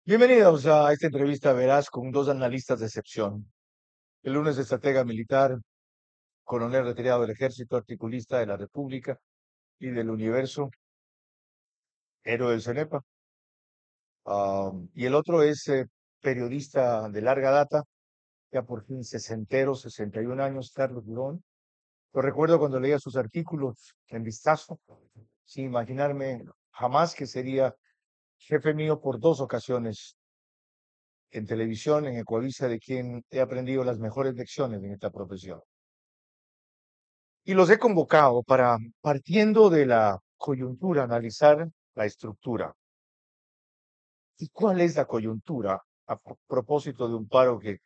Bienvenidos a esta entrevista veraz con dos analistas de excepción. El lunes, estratega militar, coronel retirado del Ejército, articulista de la República y del Universo, héroe del CENEPA. Y el otro es periodista de larga data, ya por fin sesentero, 61 años, Carlos Durón. Lo recuerdo cuando leía sus artículos en Vistazo, sin imaginarme jamás que sería jefe mío por dos ocasiones en televisión, en Ecuavisa, de quien he aprendido las mejores lecciones en esta profesión. Y los he convocado para, partiendo de la coyuntura, analizar la estructura. ¿Y cuál es la coyuntura a propósito de un paro que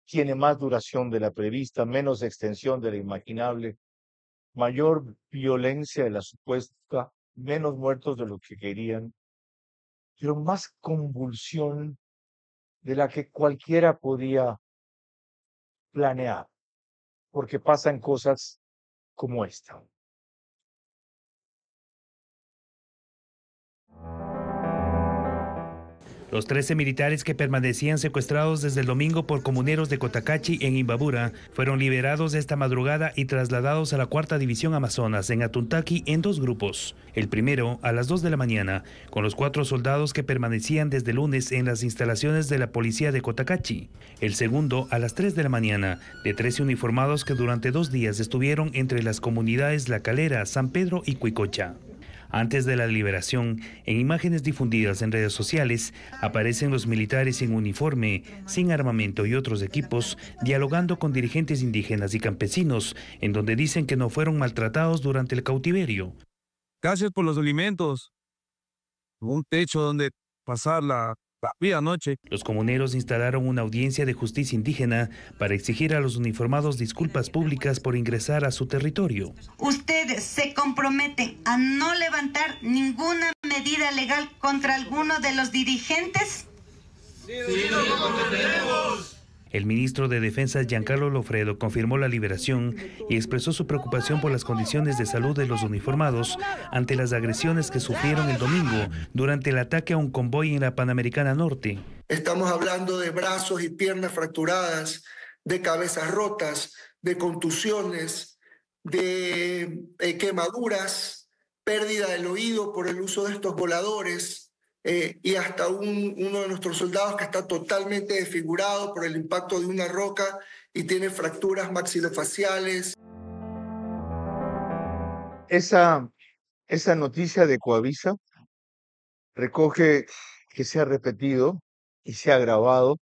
tiene más duración de la prevista, menos extensión de la imaginable, mayor violencia de la supuesta, menos muertos de lo que querían, pero más convulsión de la que cualquiera podía planear, porque pasan cosas como esta? Los 13 militares que permanecían secuestrados desde el domingo por comuneros de Cotacachi en Imbabura fueron liberados esta madrugada y trasladados a la 4ª División Amazonas en Atuntaqui en dos grupos. El primero a las 2 de la mañana, con los 4 soldados que permanecían desde lunes en las instalaciones de la policía de Cotacachi. El segundo a las 3 de la mañana, de 13 uniformados que durante 2 días estuvieron entre las comunidades La Calera, San Pedro y Cuicocha. Antes de la liberación, en imágenes difundidas en redes sociales, aparecen los militares en uniforme, sin armamento y otros equipos, dialogando con dirigentes indígenas y campesinos, en donde dicen que no fueron maltratados durante el cautiverio. Gracias por los alimentos, un techo donde pasar la noche. Los comuneros instalaron una audiencia de justicia indígena para exigir a los uniformados disculpas públicas por ingresar a su territorio. Ustedes se comprometen a no levantar ninguna medida legal contra alguno de los dirigentes. Sí, nos comprometemos. El ministro de Defensa, Giancarlo Lofredo, confirmó la liberación y expresó su preocupación por las condiciones de salud de los uniformados ante las agresiones que sufrieron el domingo durante el ataque a un convoy en la Panamericana Norte. Estamos hablando de brazos y piernas fracturadas, de cabezas rotas, de contusiones, de quemaduras, pérdida del oído por el uso de estos voladores. Y hasta uno de nuestros soldados que está totalmente desfigurado por el impacto de una roca y tiene fracturas maxilofaciales. Esa noticia de Coavisa recoge que se ha repetido y se ha agravado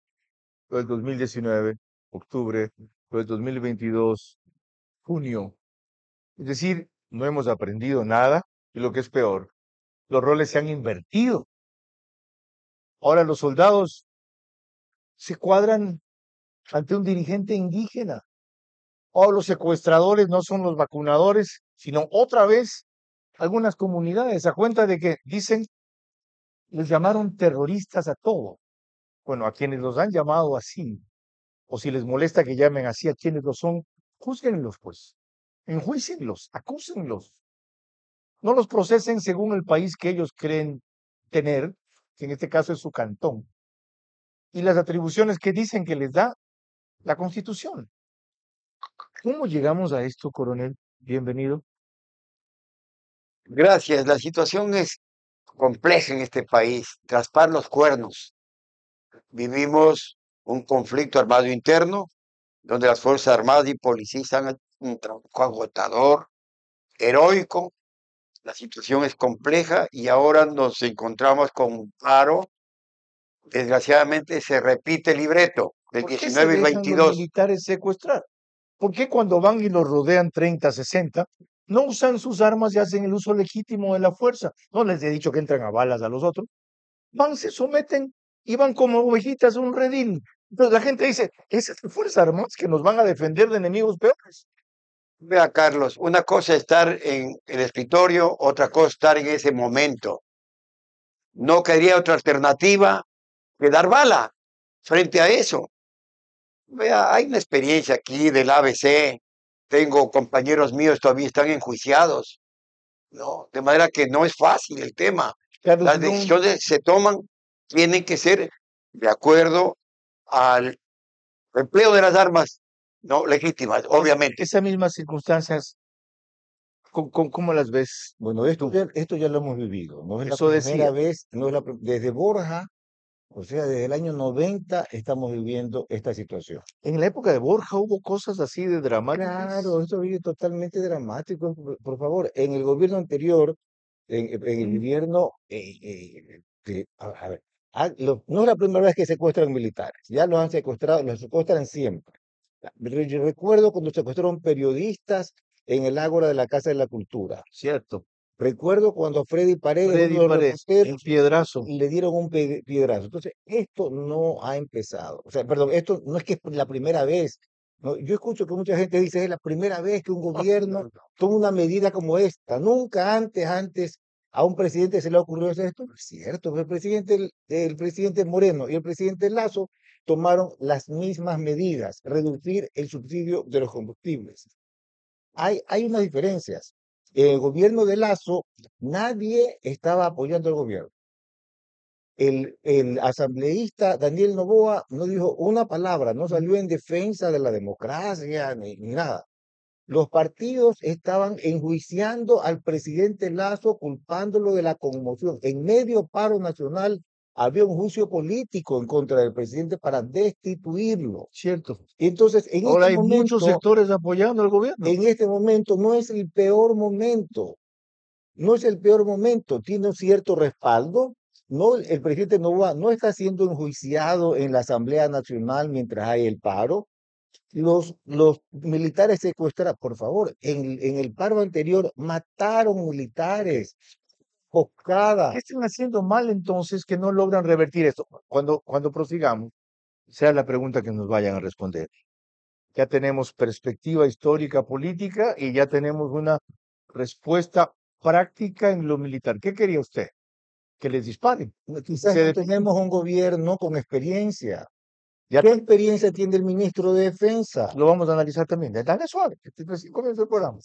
lo del 2019, octubre, lo del 2022, junio. Es decir, no hemos aprendido nada y lo que es peor, los roles se han invertido. Ahora los soldados se cuadran ante un dirigente indígena. O los secuestradores no son los vacunadores, sino otra vez algunas comunidades, a cuenta de que dicen, les llamaron terroristas a todo. Bueno, a quienes los han llamado así, o si les molesta que llamen así a quienes lo son, júzguenlos pues, enjuícienlos, acúsenlos. No los procesen según el país que ellos creen tener, que en este caso es su cantón, y las atribuciones que dicen que les da la Constitución. ¿Cómo llegamos a esto, coronel? Bienvenido. Gracias. La situación es compleja en este país. Traspar los cuernos. Vivimos un conflicto armado interno, donde las Fuerzas Armadas y policías han hecho un trabajo agotador, heroico. La situación es compleja y ahora nos encontramos con un paro. Desgraciadamente se repite el libreto del ¿Por qué se 19 y dejan los 22. militares secuestrar? ¿Por qué cuando van y los rodean 30, 60, no usan sus armas y hacen el uso legítimo de la fuerza? No les he dicho que entran a balas a los otros. Van, se someten y van como ovejitas a un redil. Entonces la gente dice, esas son fuerzas armadas que nos van a defender de enemigos peores. Vea, Carlos, una cosa es estar en el escritorio, otra cosa es estar en ese momento. No quería otra alternativa que dar bala frente a eso. Vea, hay una experiencia aquí del ABC. Tengo compañeros míos todavía están enjuiciados, ¿no? De manera que no es fácil el tema. Carlos Las Durón, decisiones se toman tienen que ser de acuerdo al empleo de las armas no legítimas, obviamente. Esas mismas circunstancias, ¿cómo las ves? Bueno, esto ya lo hemos vivido. No es Eso la primera decía. vez, no es desde Borja, o sea, desde el año 90 estamos viviendo esta situación. En la época de Borja hubo cosas así de dramáticas. Claro, esto es totalmente dramático. Por favor, en el gobierno anterior, en el gobierno, a ver, no es la primera vez que secuestran militares, ya los han secuestrado, los secuestran siempre. Yo recuerdo cuando secuestraron periodistas en el Ágora de la Casa de la Cultura. Cierto. Recuerdo cuando a Freddy Paredes, Freddy uno de los Paredes, el reporteros, piedrazo. le dieron un piedrazo. Entonces, esto no ha empezado. O sea, perdón, esto no es que es la primera vez. No, yo escucho que mucha gente dice es la primera vez que un gobierno toma una medida como esta. Nunca antes a un presidente se le ha ocurrido hacer esto. No es cierto. El presidente Moreno y el presidente Lazo tomaron las mismas medidas, reducir el subsidio de los combustibles. Hay unas diferencias. En el gobierno de Lazo, nadie estaba apoyando al gobierno. El asambleísta Daniel Noboa no dijo una palabra, no salió en defensa de la democracia ni nada. Los partidos estaban enjuiciando al presidente Lazo, culpándolo de la conmoción. En medio paro nacional había un juicio político en contra del presidente para destituirlo. Cierto. Entonces, Ahora hay muchos sectores apoyando al gobierno. En este momento no es el peor momento. No es el peor momento. Tiene un cierto respaldo. No, el presidente no está siendo enjuiciado en la Asamblea Nacional mientras hay el paro. Los militares secuestrados, por favor, en el paro anterior mataron militares, ¿Qué están haciendo mal entonces que no logran revertir esto? Cuando prosigamos, sea la pregunta que nos vayan a responder. Ya tenemos perspectiva histórica, política y ya tenemos una respuesta práctica en lo militar. ¿Qué quería usted? Que les disparen. Quizás no tenemos un gobierno con experiencia. ¿Qué experiencia tiene el ministro de Defensa? Lo vamos a analizar también. Dale suave. Comienza el programa.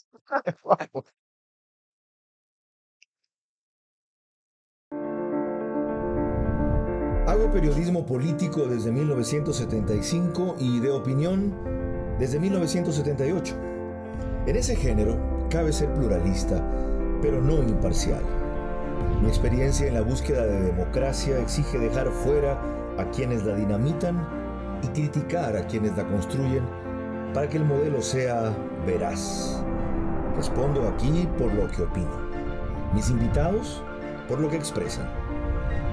Hago periodismo político desde 1975 y de opinión desde 1978. En ese género cabe ser pluralista, pero no imparcial. Mi experiencia en la búsqueda de democracia exige dejar fuera a quienes la dinamitan y criticar a quienes la construyen para que el modelo sea veraz. Respondo aquí por lo que opino. Mis invitados por lo que expresan.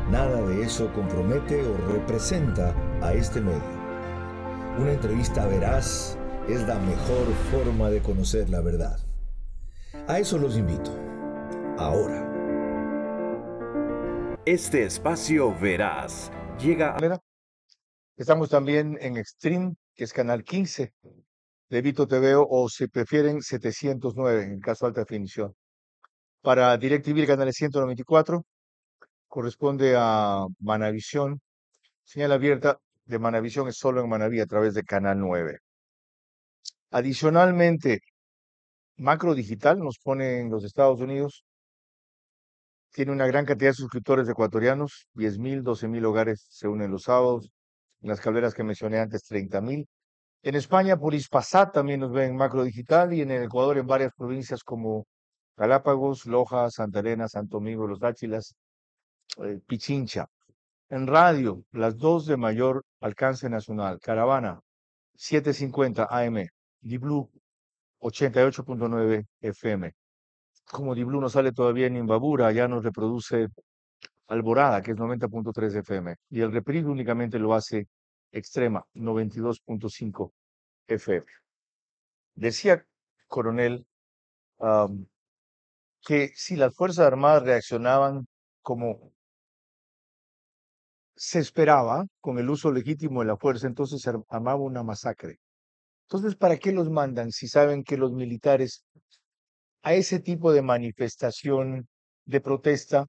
Nada de eso compromete o representa a este medio. Una entrevista veraz es la mejor forma de conocer la verdad. A eso los invito. Ahora. Este espacio veraz llega a... Estamos también en Extreme, que es canal 15 de Vito TV o si prefieren 709 en caso de alta definición. Para DirecTV el canal es 194. Corresponde a Manavisión. Señal abierta de Manavisión es solo en Manaví a través de Canal 9. Adicionalmente, Macro Digital nos pone en los Estados Unidos. Tiene una gran cantidad de suscriptores ecuatorianos, 10,000, 12,000 hogares se unen los sábados. En las cableras que mencioné antes, 30,000. En España, por Hispasat también nos ven en Macro Digital y en el Ecuador en varias provincias como Galápagos, Loja, Santa Elena, Santo Domingo, Los Táchilas, Pichincha. En radio, las dos de mayor alcance nacional. Caravana, 750 AM. Diblu, 88.9 FM. Como Diblu no sale todavía en Imbabura, ya nos reproduce Alborada, que es 90.3 FM. Y el reprise únicamente lo hace Extrema, 92.5 FM. Decía Coronel que si las Fuerzas Armadas reaccionaban como se esperaba, con el uso legítimo de la fuerza, entonces se armaba una masacre. Entonces, ¿para qué los mandan si saben que los militares a ese tipo de manifestación, de protesta,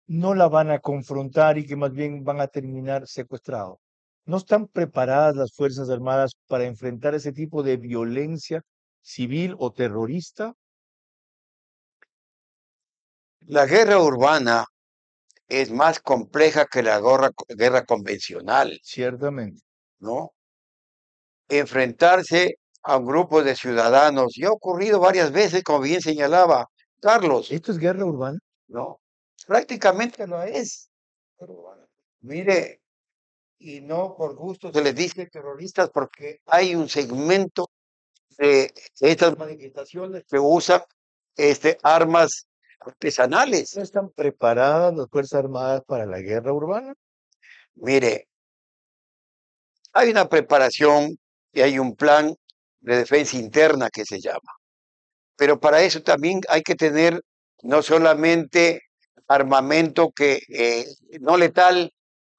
no la van a confrontar y que más bien van a terminar secuestrados? ¿No están preparadas las Fuerzas Armadas para enfrentar ese tipo de violencia civil o terrorista? La guerra urbana es más compleja que la guerra convencional, Ciertamente. ¿no? Enfrentarse a un grupo de ciudadanos, y ha ocurrido varias veces, como bien señalaba Carlos, ¿Esto es guerra urbana? ¿no? Prácticamente lo es. Mire, y no por gusto se les dice terroristas porque hay un segmento de estas manifestaciones que usan armas artesanales. ¿No están preparadas las Fuerzas Armadas para la guerra urbana? Mire, hay una preparación y hay un plan de defensa interna que se llama. Pero para eso también hay que tener no solamente armamento que no letal,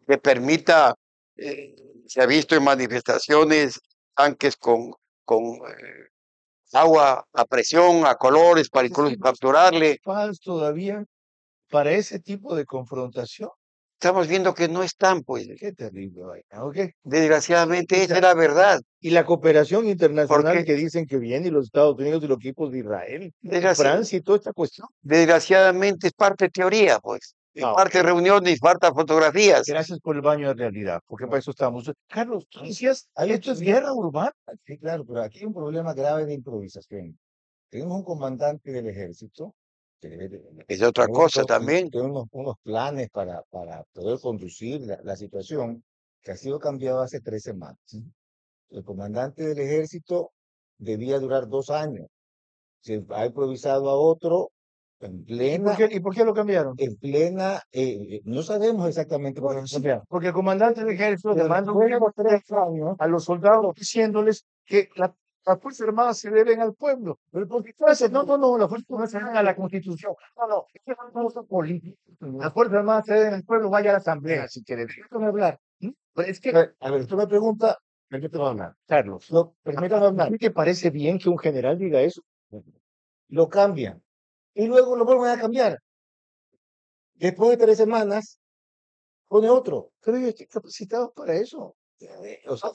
que permita, se ha visto en manifestaciones, tanques con agua a presión, a colores, para incluso capturarle. Todavía para ese tipo de confrontación. Estamos viendo que no están, pues. Qué terrible vaina, ¿ok? Desgraciadamente, esa es la verdad. Y la cooperación internacional Porque que dicen que viene, y los Estados Unidos y los equipos de Israel, Francia y toda esta cuestión. Desgraciadamente es parte de teoría, pues. Es parte de reuniones, falta fotografías. Gracias por el baño de realidad, porque para eso estamos. Carlos, tú decías, esto es guerra urbana. Sí, claro, pero aquí hay un problema grave de improvisación. Tenemos un comandante del ejército es otra cosa también. Tenemos unos planes para poder conducir la situación que ha sido cambiado hace 3 semanas. El comandante del ejército debía durar 2 años. Se ha improvisado a otro en plena. ¿Y por qué lo cambiaron? En plena, no sabemos exactamente por qué lo cambiaron. Porque el comandante del ejército demanda 3 años a los soldados diciéndoles que las Fuerzas Armadas se deben al pueblo. Pero porque no, las Fuerzas Armadas se deben a la Constitución. No, es una cosa política. Las Fuerzas Armadas se deben al pueblo, vaya a la asamblea, si quiere. Déjame hablar. Pero es que, a ver, tú me preguntas, permítame hablar. Carlos, permítame hablar. ¿Te parece bien que un general diga eso? Lo cambian. Y luego lo vuelven a cambiar. Después de 3 semanas, pone otro. Pero yo estoy capacitado para eso. O sea,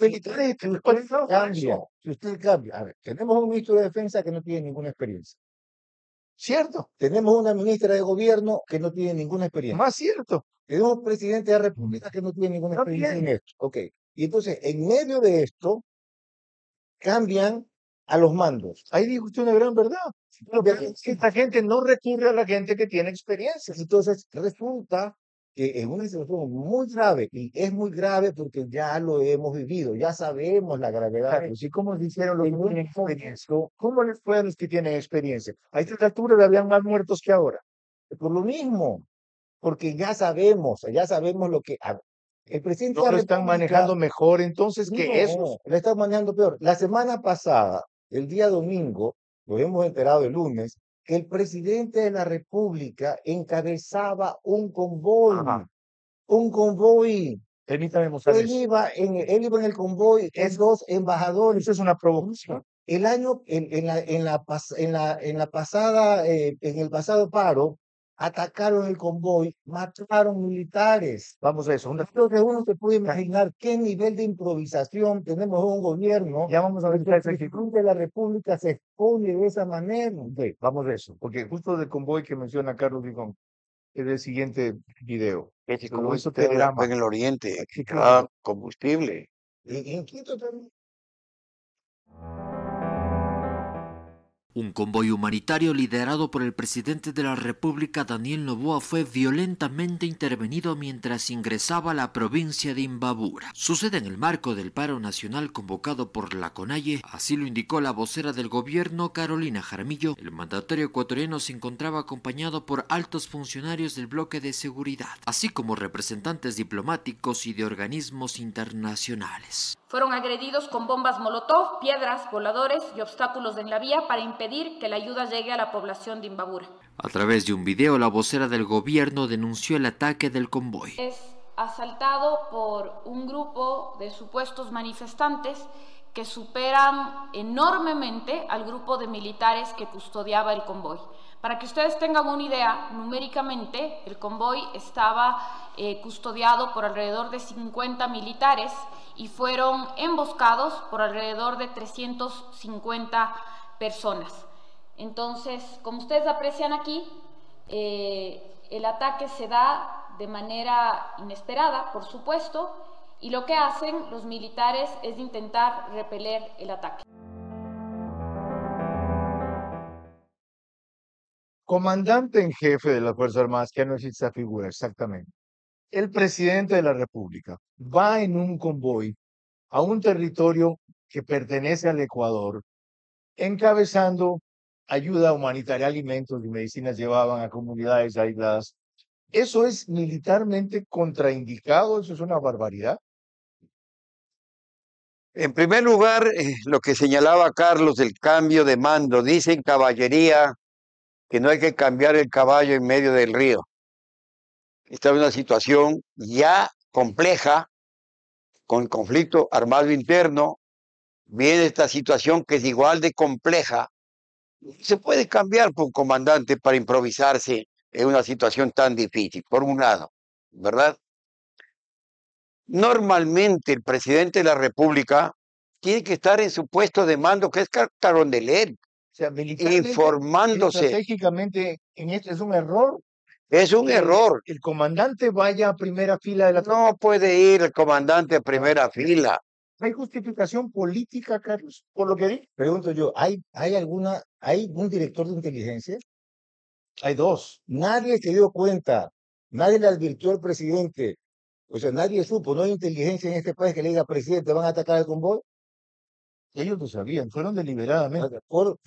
cambia. Si usted cambia. A ver, tenemos un ministro de Defensa que no tiene ninguna experiencia. ¿Cierto? Tenemos una ministra de Gobierno que no tiene ninguna experiencia. Más cierto. Tenemos un presidente de la República que no tiene ninguna experiencia en esto. Ok. Y entonces, en medio de esto, cambian a los mandos. Ahí dijo usted una gran verdad. Esta gente no recurre a la gente que tiene experiencia. Entonces, resulta que en una situación muy grave, y es muy grave porque ya lo hemos vivido, ya sabemos la gravedad. Claro, ¿y cómo le hicieron los que tienen experiencia? ¿Cómo les fue a los que tienen experiencia? A esta altura habían más muertos que ahora. Por lo mismo, porque ya sabemos lo que... El presidente no lo están manejando mejor entonces que eso. Lo están manejando peor. La semana pasada, el día domingo, lo hemos enterado el lunes, que el presidente de la República encabezaba un convoy. Ajá. Un convoy. Permítame mostrar él iba en el convoy, es 2 embajadores. Eso es una provocación. El año, en el pasado paro, atacaron el convoy, mataron militares. Vamos a eso. Entonces uno se puede imaginar qué nivel de improvisación tenemos en un gobierno. Ya vamos a ver el presidente de la República se expone de esa manera. Okay, vamos a eso. Porque justo del convoy que menciona Carlos Vigón es el siguiente video. Como eso telegrama en el oriente, combustible. Y en Quito también. Un convoy humanitario liderado por el presidente de la República, Daniel Noboa, fue violentamente intervenido mientras ingresaba a la provincia de Imbabura. Sucede en el marco del paro nacional convocado por la CONAIE, así lo indicó la vocera del gobierno, Carolina Jaramillo. El mandatario ecuatoriano se encontraba acompañado por altos funcionarios del bloque de seguridad, así como representantes diplomáticos y de organismos internacionales. Fueron agredidos con bombas molotov, piedras, voladores y obstáculos en la vía para impedir que la ayuda llegue a la población de Imbabura. A través de un video, la vocera del gobierno denunció el ataque del convoy. Es asaltado por un grupo de supuestos manifestantes que superan enormemente al grupo de militares que custodiaba el convoy. Para que ustedes tengan una idea, numéricamente el convoy estaba custodiado por alrededor de 50 militares y fueron emboscados por alrededor de 350 personas. Entonces, como ustedes aprecian aquí, el ataque se da de manera inesperada, por supuesto, y lo que hacen los militares es intentar repeler el ataque. Comandante en jefe de las Fuerzas Armadas, que no existe esa figura exactamente. El presidente de la República va en un convoy a un territorio que pertenece al Ecuador, encabezando ayuda humanitaria, alimentos y medicinas llevaban a comunidades aisladas. ¿Eso es militarmente contraindicado? ¿Eso es una barbaridad? En primer lugar, lo que señalaba Carlos del cambio de mando, dicen caballería que no hay que cambiar el caballo en medio del río. Esta es una situación ya compleja, con conflicto armado interno. Viene esta situación que es igual de compleja. Se puede cambiar por un comandante para improvisarse en una situación tan difícil, por un lado, ¿verdad? Normalmente el presidente de la República tiene que estar en su puesto de mando, que es Carondelet, O sea, militarmente, informándose. estratégicamente, en esto es un error. Es un error. El comandante vaya a primera fila de la... No puede ir el comandante a primera fila. ¿Hay justificación política, Carlos, por lo que di? Pregunto yo, ¿hay un director de inteligencia? Hay dos. Nadie se dio cuenta, nadie le advirtió al presidente, o sea, nadie supo, no hay inteligencia en este país que le diga, presidente, ¿van a atacar el convoy? Ellos lo sabían, fueron deliberadamente. Ellos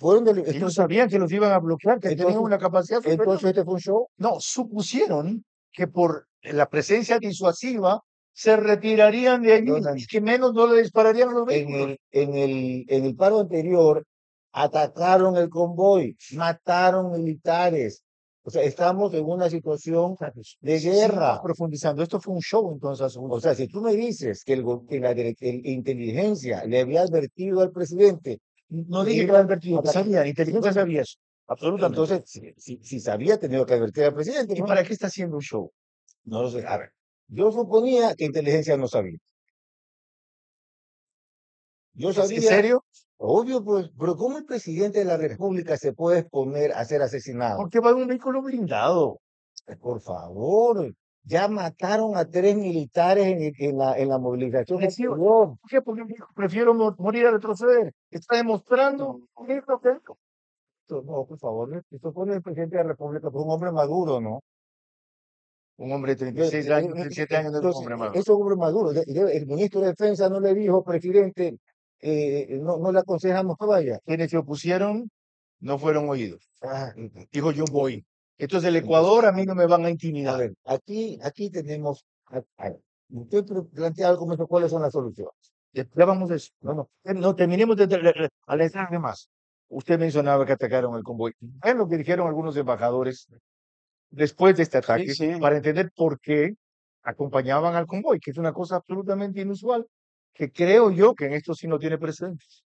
Ellos sabían que los iban a bloquear, que tenían una capacidad superior. Entonces, ¿este fue un show? No, supusieron que por la presencia disuasiva se retirarían de allí y que menos no le dispararían a los vehículos. En el paro anterior, atacaron el convoy, mataron militares. O sea, estamos en una situación de guerra. Sí, profundizando, esto fue un show entonces. O sea, si tú me dices que la inteligencia le había advertido al presidente, no dije que lo advertido, que sabía, la inteligencia sabía eso. Absolutamente. Entonces, si sabía, tenía que advertir al presidente. ¿Y para qué está haciendo un show? No lo sé. A ver, yo suponía que inteligencia no sabía. Yo sabía. ¿En serio? Obvio, pues, pero ¿cómo el presidente de la República se puede exponer a ser asesinado? Porque va en un vehículo blindado. Por favor, ya mataron a 3 militares en la movilización. ¿Por qué? Porque prefiero morir a retroceder. Está demostrando no, por favor, esto pone el presidente de la República, pues un hombre maduro, ¿no? Un hombre de 36 años, 37 años, no es un hombre maduro. Es un hombre maduro. El ministro de Defensa no le dijo, presidente, no le aconsejamos que vaya. Quienes se opusieron no fueron oídos. Dijo, yo voy. Esto es el Ecuador, a mí no me van a intimidar. A ver, aquí tenemos, usted plantea algo como eso, ¿cuáles son las soluciones? Ya vamos a eso. No, terminemos de alentar más. Usted mencionaba que atacaron el convoy. Es lo que dijeron algunos embajadores después de este ataque, para entender por qué acompañaban al convoy, que es una cosa absolutamente inusual, que creo yo que en esto sí no tiene precedentes.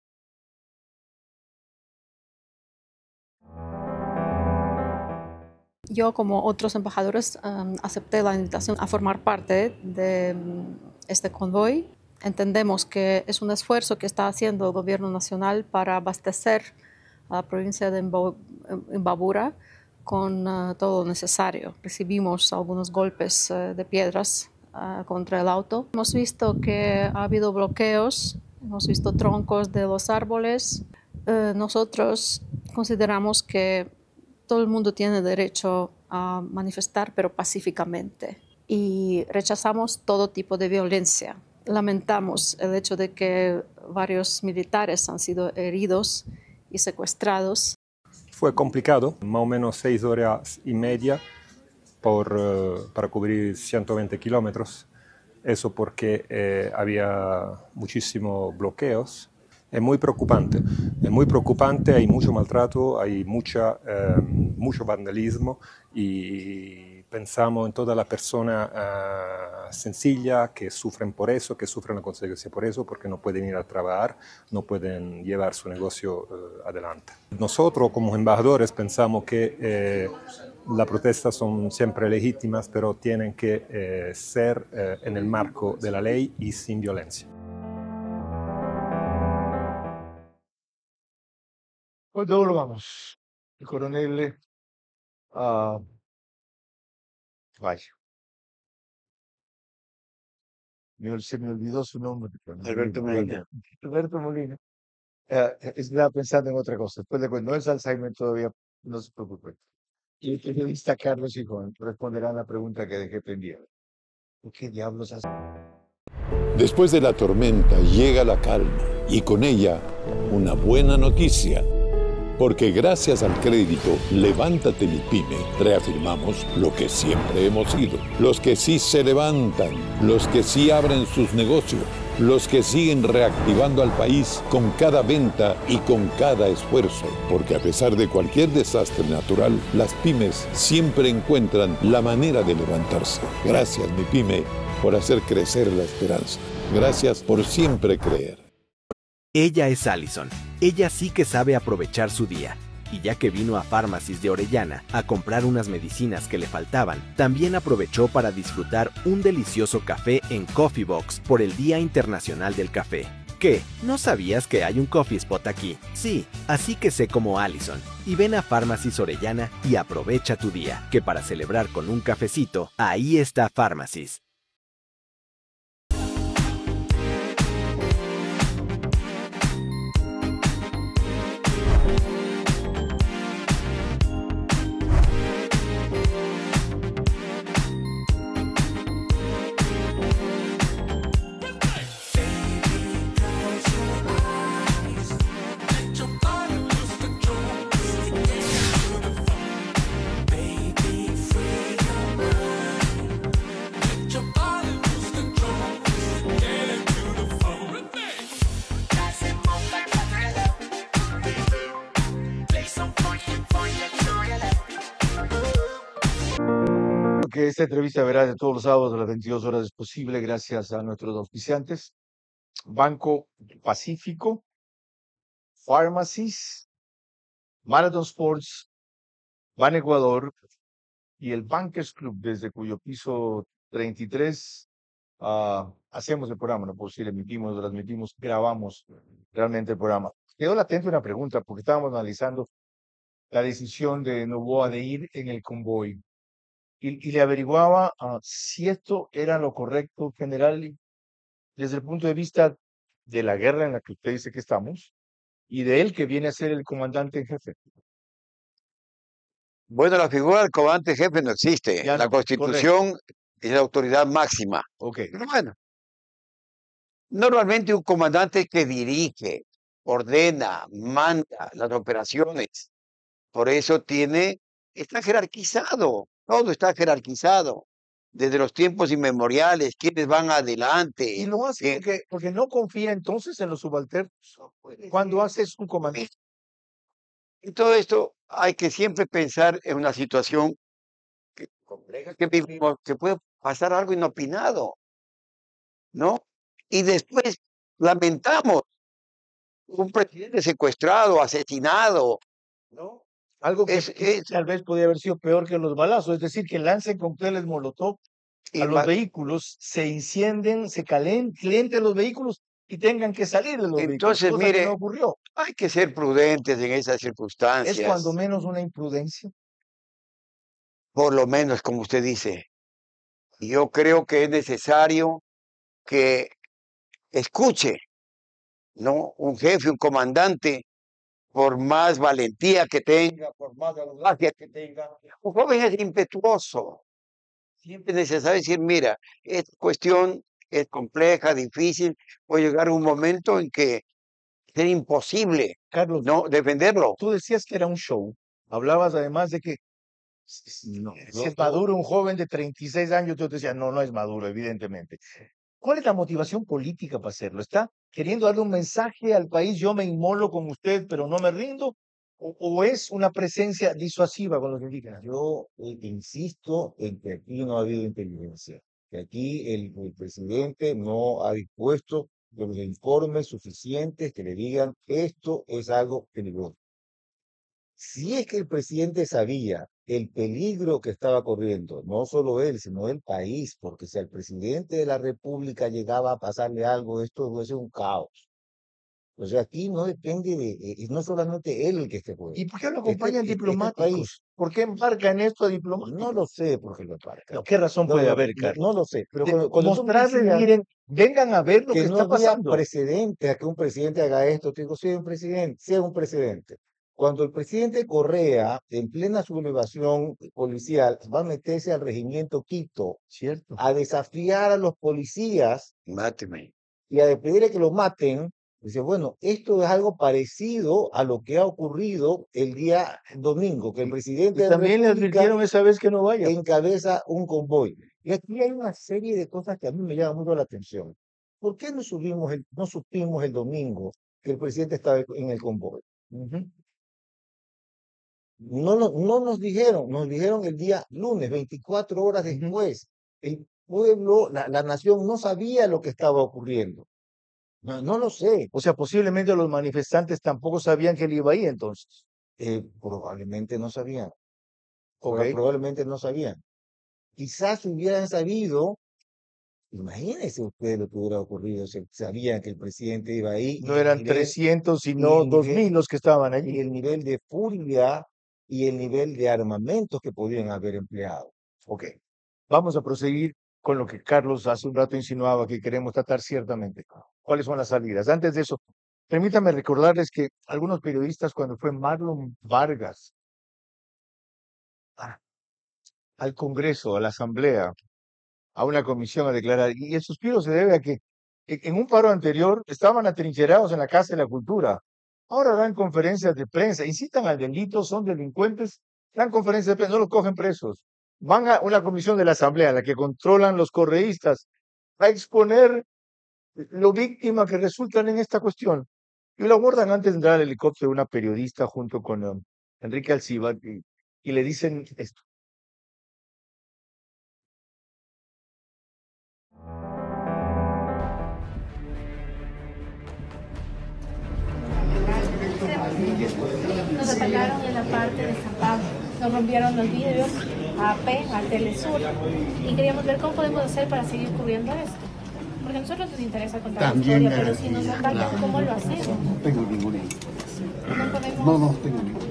Yo, como otros embajadores, acepté la invitación a formar parte de este convoy. Entendemos que es un esfuerzo que está haciendo el gobierno nacional para abastecer a la provincia de Imbabura con todo lo necesario. Recibimos algunos golpes de piedras contra el auto. Hemos visto que ha habido bloqueos, hemos visto troncos de los árboles. Nosotros consideramos que todo el mundo tiene derecho a manifestar, pero pacíficamente. Y rechazamos todo tipo de violencia. Lamentamos el hecho de que varios militares han sido heridos y secuestrados. Fue complicado, más o menos 6 horas y media para cubrir 120 kilómetros. Eso porque había muchísimos bloqueos. Es muy preocupante, hay mucho maltrato, hay mucho vandalismo y pensamos en toda la persona sencilla que sufren por eso, que sufren la consecuencia por eso, porque no pueden ir a trabajar, no pueden llevar su negocio adelante. Nosotros como embajadores pensamos que las protestas son siempre legítimas, pero tienen que ser en el marco de la ley y sin violencia. Pues luego lo vamos. El coronel vaya. Se me olvidó su nombre. Alberto Molina. Alberto Molina. Estaba pensando en otra cosa. Después de cuando no es Alzheimer todavía, no se preocupe. Y el periodista Carlos Hijón responderá a la pregunta que dejé pendiente. ¿Por qué diablos hace? Después de la tormenta llega la calma y con ella una buena noticia. Porque gracias al crédito Levántate Mi Pyme, reafirmamos lo que siempre hemos sido. Los que sí se levantan, los que sí abren sus negocios, los que siguen reactivando al país con cada venta y con cada esfuerzo. Porque a pesar de cualquier desastre natural, las pymes siempre encuentran la manera de levantarse. Gracias, mi pyme, por hacer crecer la esperanza. Gracias por siempre creer. Ella es Allison. Ella sí que sabe aprovechar su día. Y ya que vino a Pharmacies de Orellana a comprar unas medicinas que le faltaban, también aprovechó para disfrutar un delicioso café en Coffee Box por el Día Internacional del Café. ¿Qué? ¿No sabías que hay un coffee spot aquí? Sí, así que sé como Allison. Y ven a Pharmacies Orellana y aprovecha tu día, que para celebrar con un cafecito, ahí está Pharmacies. Que esta entrevista verá de todos los sábados a las 22 horas es posible gracias a nuestros auspiciantes. Banco Pacífico, Pharmacies, Marathon Sports, Ban Ecuador y el Bankers Club, desde cuyo piso 33 hacemos el programa, no puedo decir emitimos, transmitimos, grabamos realmente el programa. Quedó latente una pregunta porque estábamos analizando la decisión de Noboa de ir en el convoy. Y le averiguaba si esto era lo correcto, general, desde el punto de vista de la guerra en la que usted dice que estamos, y de él que viene a ser el comandante en jefe. Bueno, la figura del comandante en jefe no existe. Ya, la Constitución es la autoridad máxima. Okay. Pero bueno, normalmente un comandante que dirige, ordena, manda las operaciones, por eso está jerarquizado. Todo está jerarquizado. Desde los tiempos inmemoriales, quienes van adelante. Y lo hace porque no confía entonces en los subalternos. Cuando haces un comandante. Y todo esto hay que siempre pensar en una situación compleja que vivimos, que puede pasar algo inopinado, ¿no? Y después lamentamos un presidente secuestrado, asesinado, ¿no? Algo que tal vez podría haber sido peor que los balazos, es decir, que lancen cócteles molotov a los vehículos, se encienden, se calienten los vehículos y tengan que salir de los vehículos. Entonces, mire, que no ocurrió. Hay que ser prudentes en esas circunstancias. Es cuando menos una imprudencia. Por lo menos, como usted dice. Yo creo que es necesario que escuche, ¿no? Un jefe, un comandante, por más valentía que tenga, por más audacia que tenga. Un joven es impetuoso. Siempre es necesario decir, mira, esta cuestión es compleja, difícil, puede llegar un momento en que es imposible, Carlos, no defenderlo. Tú decías que era un show. Hablabas además de que si es maduro un joven de 36 años, tú decías, no es maduro, evidentemente. ¿Cuál es la motivación política para hacerlo? ¿Está queriendo darle un mensaje al país, yo me inmolo con usted, pero no me rindo? ¿O es una presencia disuasiva con los indígenas? Yo insisto en que aquí no ha habido inteligencia, que aquí el presidente no ha dispuesto de los informes suficientes que le digan esto es algo peligroso. Si es que el presidente sabía el peligro que estaba corriendo, no solo él, sino el país, porque si al presidente de la República llegaba a pasarle algo, esto iba a ser un caos. O sea, aquí no depende de, no solamente él el que esté fuera. ¿Y por qué lo acompañan Este diplomáticos? país, ¿Por qué embarcan esto a no diplomáticos? lo sé por qué lo embarcan. ¿Qué razón No, puede no, haber, no, Carlos? no lo sé. Pero De cuando tú me mostrarles, decías miren, vengan a ver lo que que no está había pasando. precedente a que un presidente haga esto, te digo, sí, un presidente, sea un precedente. Cuando el presidente Correa, en plena sublevación policial, va a meterse al regimiento Quito, Cierto. a desafiar a los policías Máteme. y a pedirle que lo maten, dice, bueno, esto es algo parecido a lo que ha ocurrido el día domingo, que el presidente Y de la también le República advirtieron esa vez que no vaya. encabeza un convoy. Y aquí hay una serie de cosas que a mí me llaman mucho la atención. ¿Por qué no supimos el domingo que el presidente estaba en el convoy? Ujú. No nos dijeron el día lunes, 24 horas después. El pueblo, la nación no sabía lo que estaba ocurriendo. No lo sé. O sea, posiblemente los manifestantes tampoco sabían que él iba ahí entonces. Probablemente no sabían. Ok. Probablemente no sabían. Quizás hubieran sabido, imagínense ustedes lo que hubiera ocurrido si sabían que el presidente iba ahí No eran 300, sino 2000 los que estaban y allí. el nivel de furia y el nivel de armamentos que podían haber empleado. Ok. Vamos a proseguir con lo que Carlos hace un rato insinuaba que queremos tratar ciertamente. ¿Cuáles son las salidas? Antes de eso, permítame recordarles que algunos periodistas, cuando fue Marlon Vargas al Congreso, a la Asamblea, a una comisión a declarar, y el suspiro se debe a que en un paro anterior estaban atrincherados en la Casa de la Cultura. Ahora dan conferencias de prensa, incitan al delito, son delincuentes, dan conferencias de prensa, no los cogen presos. Van a una comisión de la Asamblea, la que controlan los correístas, a exponer lo víctima que resultan en esta cuestión. Y lo abordan antes de entrar al helicóptero una periodista junto con Enrique Alcibar y le dicen esto. Nos atacaron en la parte de San Pablo, nos rompieron los vidrios a AP, a Telesur, y queríamos ver cómo podemos hacer para seguir cubriendo esto. Porque a nosotros nos interesa contar la historia, pero si nos atacan, claro, ¿cómo lo hacemos? No tengo ninguna. No podemos... No tengo ninguna.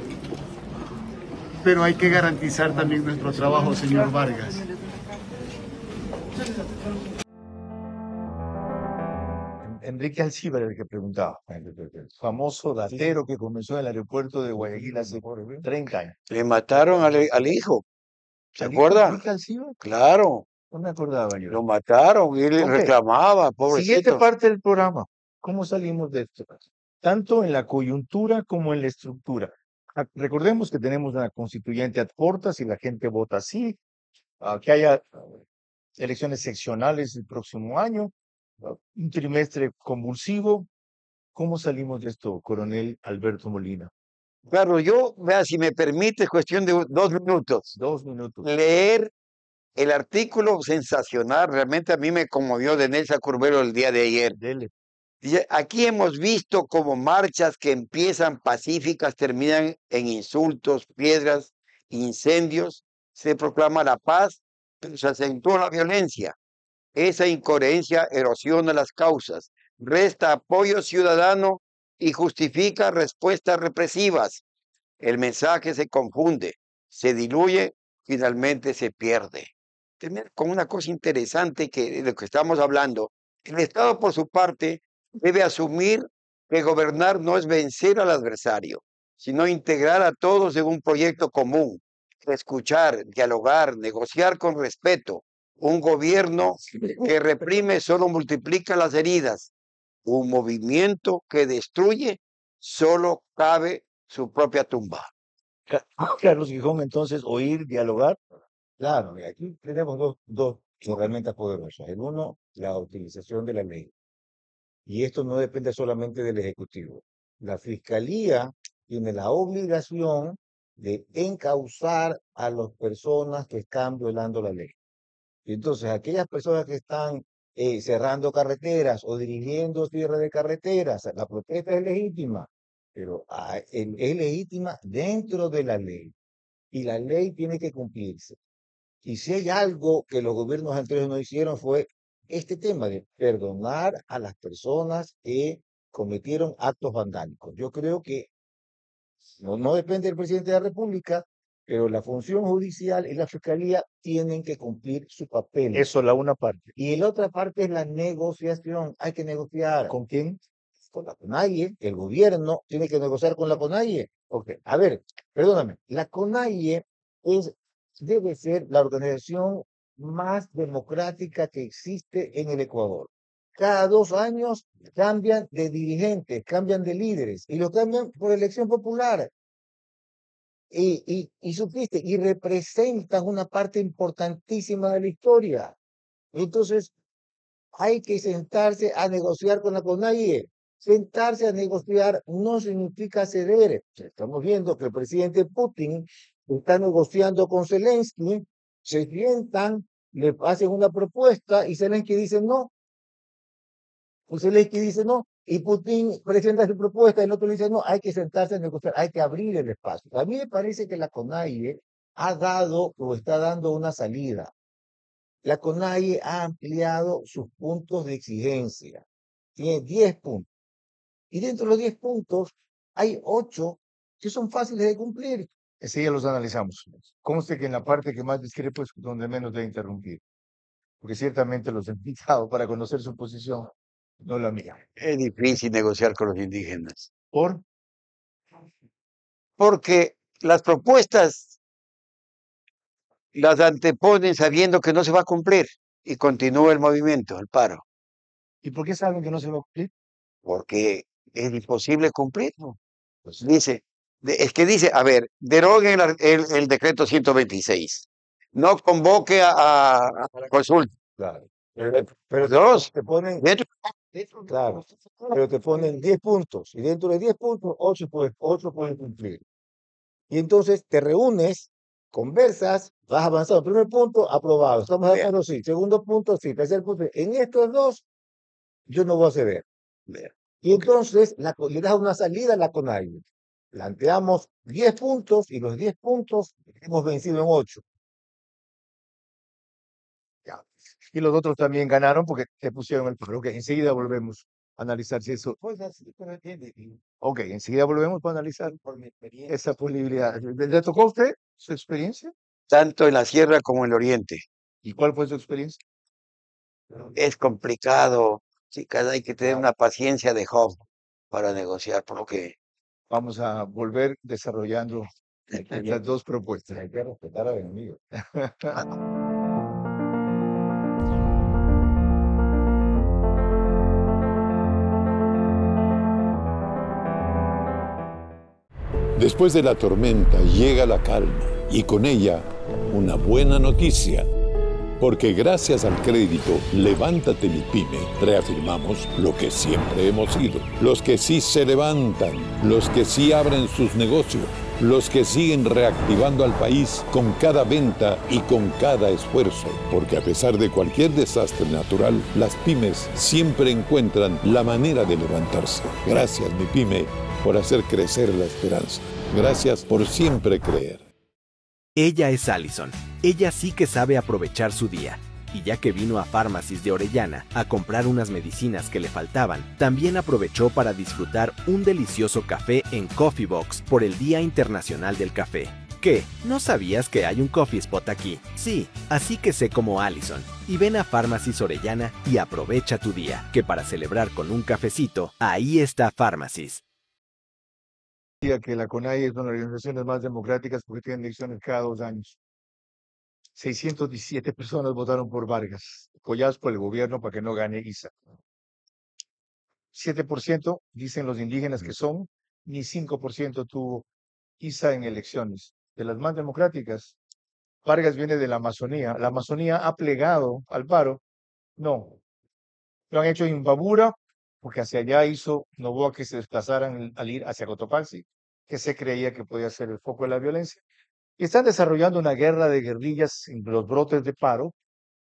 Pero hay que garantizar también nuestro trabajo, señor Vargas. Enrique Alcibar el que preguntaba, el famoso datero que comenzó en el aeropuerto de Guayaquil hace 30 años. Le mataron al hijo. ¿Se ¿Al hijo acuerda? Enrique Alcibar? Claro. No me acordaba yo. Lo mataron y él Ok. reclamaba, Siguiente pobrecito. parte del programa. ¿Cómo salimos de esto? Tanto en la coyuntura como en la estructura. Recordemos que tenemos una constituyente ad portas y la gente vota así, que haya elecciones seccionales el próximo año, un trimestre convulsivo. ¿Cómo salimos de esto, coronel Alberto Molina? Claro, yo, vea, si me permite, es cuestión de 2 minutos. 2 minutos. Leer el artículo sensacional, realmente a mí me conmovió, de Nelsa Curbelo el día de ayer. Dele. Dice, aquí hemos visto como marchas que empiezan pacíficas terminan en insultos, piedras, incendios. Se proclama la paz, pero se acentúa la violencia. Esa incoherencia erosiona las causas, resta apoyo ciudadano y justifica respuestas represivas. El mensaje se confunde, se diluye, finalmente se pierde. Con una cosa interesante que de lo que estamos hablando, el Estado por su parte debe asumir que gobernar no es vencer al adversario, sino integrar a todos en un proyecto común, escuchar, dialogar, negociar con respeto. Un gobierno que reprime solo multiplica las heridas. Un movimiento que destruye solo cabe su propia tumba. Carlos Gijón, entonces, oír, dialogar. Claro, y aquí tenemos dos herramientas poderosas. El uno, la utilización de la ley. Y esto no depende solamente del Ejecutivo. La Fiscalía tiene la obligación de encauzar a las personas que están violando la ley. Y entonces, aquellas personas que están cerrando carreteras o dirigiendo cierre de carreteras, la protesta es legítima, pero es legítima dentro de la ley. Y la ley tiene que cumplirse. Y si hay algo que los gobiernos anteriores no hicieron fue este tema de perdonar a las personas que cometieron actos vandálicos. Yo creo que no depende del presidente de la República, pero la función judicial y la fiscalía tienen que cumplir su papel. Eso, la una parte. Y la otra parte es la negociación. Hay que negociar. ¿Con quién? Con la CONAIE. El gobierno tiene que negociar con la CONAIE. Ok. A ver, perdóname. La CONAIE debe ser la organización más democrática que existe en el Ecuador. Cada 2 años cambian de dirigentes, cambian de líderes y lo cambian por elección popular. Y supiste, y representan una parte importantísima de la historia. Entonces, hay que sentarse a negociar con la CONAIE. Sentarse a negociar no significa ceder. Estamos viendo que el presidente Putin está negociando con Zelensky, se sientan, le hacen una propuesta y Zelensky dice no. Zelensky dice no, y Putin presenta su propuesta y el otro le dice no, hay que sentarse a negociar, hay que abrir el espacio. A mí me parece que la CONAIE ha dado o está dando una salida. La CONAIE ha ampliado sus puntos de exigencia. Tiene 10 puntos. Y dentro de los 10 puntos hay 8 que son fáciles de cumplir. Ese ya los analizamos. Conste que en la parte que más discrepo es donde menos debe interrumpir. Porque ciertamente los he invitado para conocer su posición, no la mía. Es difícil negociar con los indígenas. ¿Por? Porque las propuestas las anteponen sabiendo que no se va a cumplir y continúa el movimiento, el paro. ¿Y por qué saben que no se va a cumplir? Porque es imposible cumplirlo. Pues dice, es que dice, a ver, deroguen el decreto 126. No convoque a la consulta. Claro. Pero Dos, te ponen, dentro, claro, pero te ponen 10 puntos y dentro de 10 puntos 8 pueden cumplir. Y entonces te reúnes, conversas, vas avanzando. Primer punto, aprobado. Estamos de acuerdo, sí. Segundo punto, sí. Tercer punto, en estos 2 yo no voy a ceder. Y entonces le das una salida a la CONAIE. Planteamos 10 puntos y los 10 puntos hemos vencido en 8. Ya. Y los otros también ganaron porque te pusieron el paro. Ok, enseguida volvemos a analizar si eso. Ok, enseguida volvemos para analizar esa posibilidad. ¿Le tocó a usted su experiencia? tanto en la sierra como en el oriente. ¿Y cuál fue su experiencia? Es complicado, chicas, hay que tener una paciencia de Job para negociar, porque vamos a volver desarrollando las dos propuestas. Hay que respetar al enemigo. Después de la tormenta llega la calma y con ella una buena noticia. Porque gracias al crédito Levántate mi pyme, reafirmamos lo que siempre hemos sido. Los que sí se levantan, los que sí abren sus negocios, los que siguen reactivando al país con cada venta y con cada esfuerzo. Porque a pesar de cualquier desastre natural, las pymes siempre encuentran la manera de levantarse. Gracias, mi pyme, por hacer crecer la esperanza. Gracias por siempre creer. Ella es Allison. Ella sí que sabe aprovechar su día. Y ya que vino a Pharmacies de Orellana a comprar unas medicinas que le faltaban, también aprovechó para disfrutar un delicioso café en Coffee Box por el Día Internacional del Café. ¿Qué? ¿No sabías que hay un coffee spot aquí? Sí, así que sé como Allison. Y ven a Pharmacies Orellana y aprovecha tu día, que para celebrar con un cafecito, ahí está Pharmacies. Que la CONAIE es una de las organizaciones más democráticas porque tiene elecciones cada 2 años. 617 personas votaron por Vargas, apoyados por el gobierno para que no gane Isa. 7% dicen los indígenas que son, ni 5% tuvo Isa en elecciones. De las más democráticas, Vargas viene de la Amazonía. ¿La Amazonía ha plegado al paro? No. Lo han hecho en Imbabura, porque hacia allá hizo Noboa que se desplazaran al ir hacia Cotopaxi, que se creía que podía ser el foco de la violencia. Y están desarrollando una guerra de guerrillas en los brotes de paro,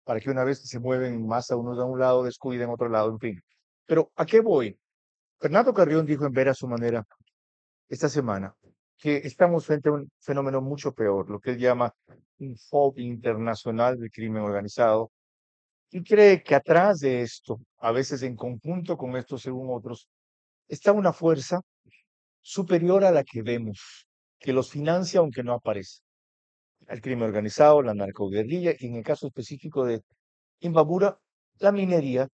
para que una vez se mueven más a unos de un lado, descuiden otro lado, en fin. Pero, ¿a qué voy? Fernando Carrión dijo en Ver a su manera esta semana que estamos frente a un fenómeno mucho peor, lo que él llama un fog internacional del crimen organizado, y cree que atrás de esto, a veces en conjunto con esto según otros, está una fuerza superior a la que vemos, que los financia aunque no aparece. El crimen organizado, la narcoguerrilla y en el caso específico de Imbabura, la minería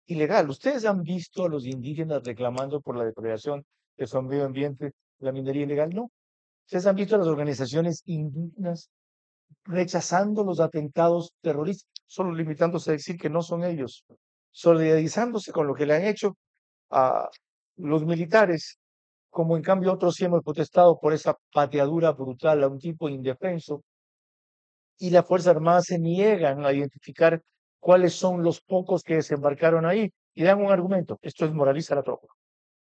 ilegal. ¿Ustedes han visto a los indígenas reclamando por la depredación de su medio ambiente, la minería ilegal? No. ¿Ustedes han visto a las organizaciones indígenas rechazando los atentados terroristas, solo limitándose a decir que no son ellos, solidarizándose con lo que le han hecho a los militares, como en cambio otros sí hemos protestado por esa pateadura brutal a un tipo indefenso, y las Fuerzas Armadas se niegan a identificar cuáles son los pocos que desembarcaron ahí, y dan un argumento: esto desmoraliza a la tropa.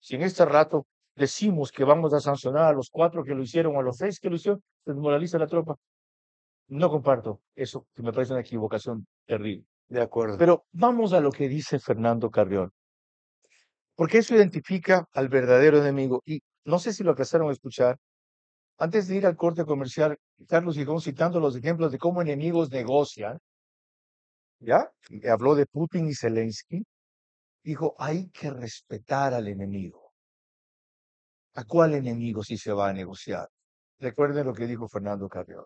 Si en este rato decimos que vamos a sancionar a los 4 que lo hicieron o a los 6 que lo hicieron, desmoraliza a la tropa. No comparto eso, que me parece una equivocación terrible. De acuerdo. Pero vamos a lo que dice Fernando Carrión, porque eso identifica al verdadero enemigo. Y no sé si lo alcanzaron a escuchar. Antes de ir al corte comercial, Carlos Gijón, citando los ejemplos de cómo enemigos negocian, ¿ya? Y habló de Putin y Zelensky. Dijo, hay que respetar al enemigo. ¿A cuál enemigo si se va a negociar? Recuerden lo que dijo Fernando Carrión.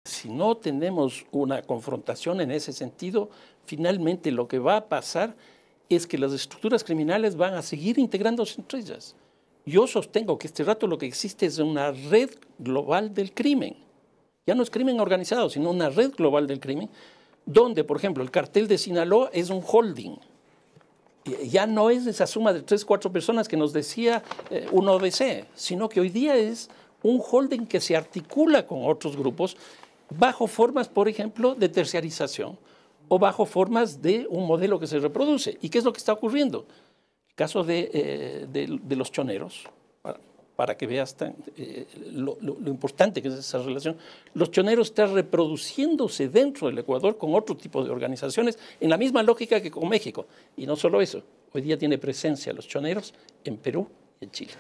Si no tenemos una confrontación en ese sentido, finalmente lo que va a pasar es que las estructuras criminales van a seguir integrándose entre ellas. Yo sostengo que este rato lo que existe es una red global del crimen. Ya no es crimen organizado, sino una red global del crimen, donde, por ejemplo, el cartel de Sinaloa es un holding. Ya no es esa suma de 3 o 4 personas que nos decía un ODC, sino que hoy día es un holding que se articula con otros grupos bajo formas, por ejemplo, de terciarización o bajo formas de un modelo que se reproduce. ¿Y qué es lo que está ocurriendo? El caso de los choneros, para que veas lo importante que es esa relación. Los choneros están reproduciéndose dentro del Ecuador con otro tipo de organizaciones en la misma lógica que con México. Y no solo eso, hoy día tiene presencia los choneros en Perú y en Chile.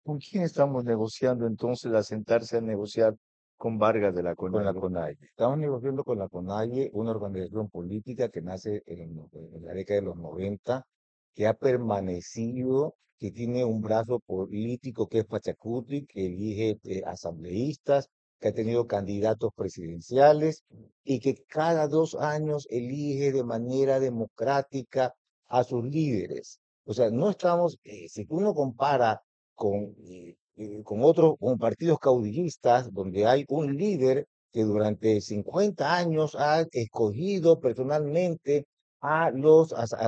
¿Con quién estamos negociando entonces a sentarse a negociar con Vargas de la Con la CONAIE? CONAIE. Estamos negociando con la CONAIE, una organización política que nace en la década de los 90, que ha permanecido, que tiene un brazo político que es Pachacuti, que elige asambleístas, que ha tenido candidatos presidenciales y que cada 2 años elige de manera democrática a sus líderes. O sea, no estamos, si uno compara con partidos caudillistas, donde hay un líder que durante 50 años ha escogido personalmente a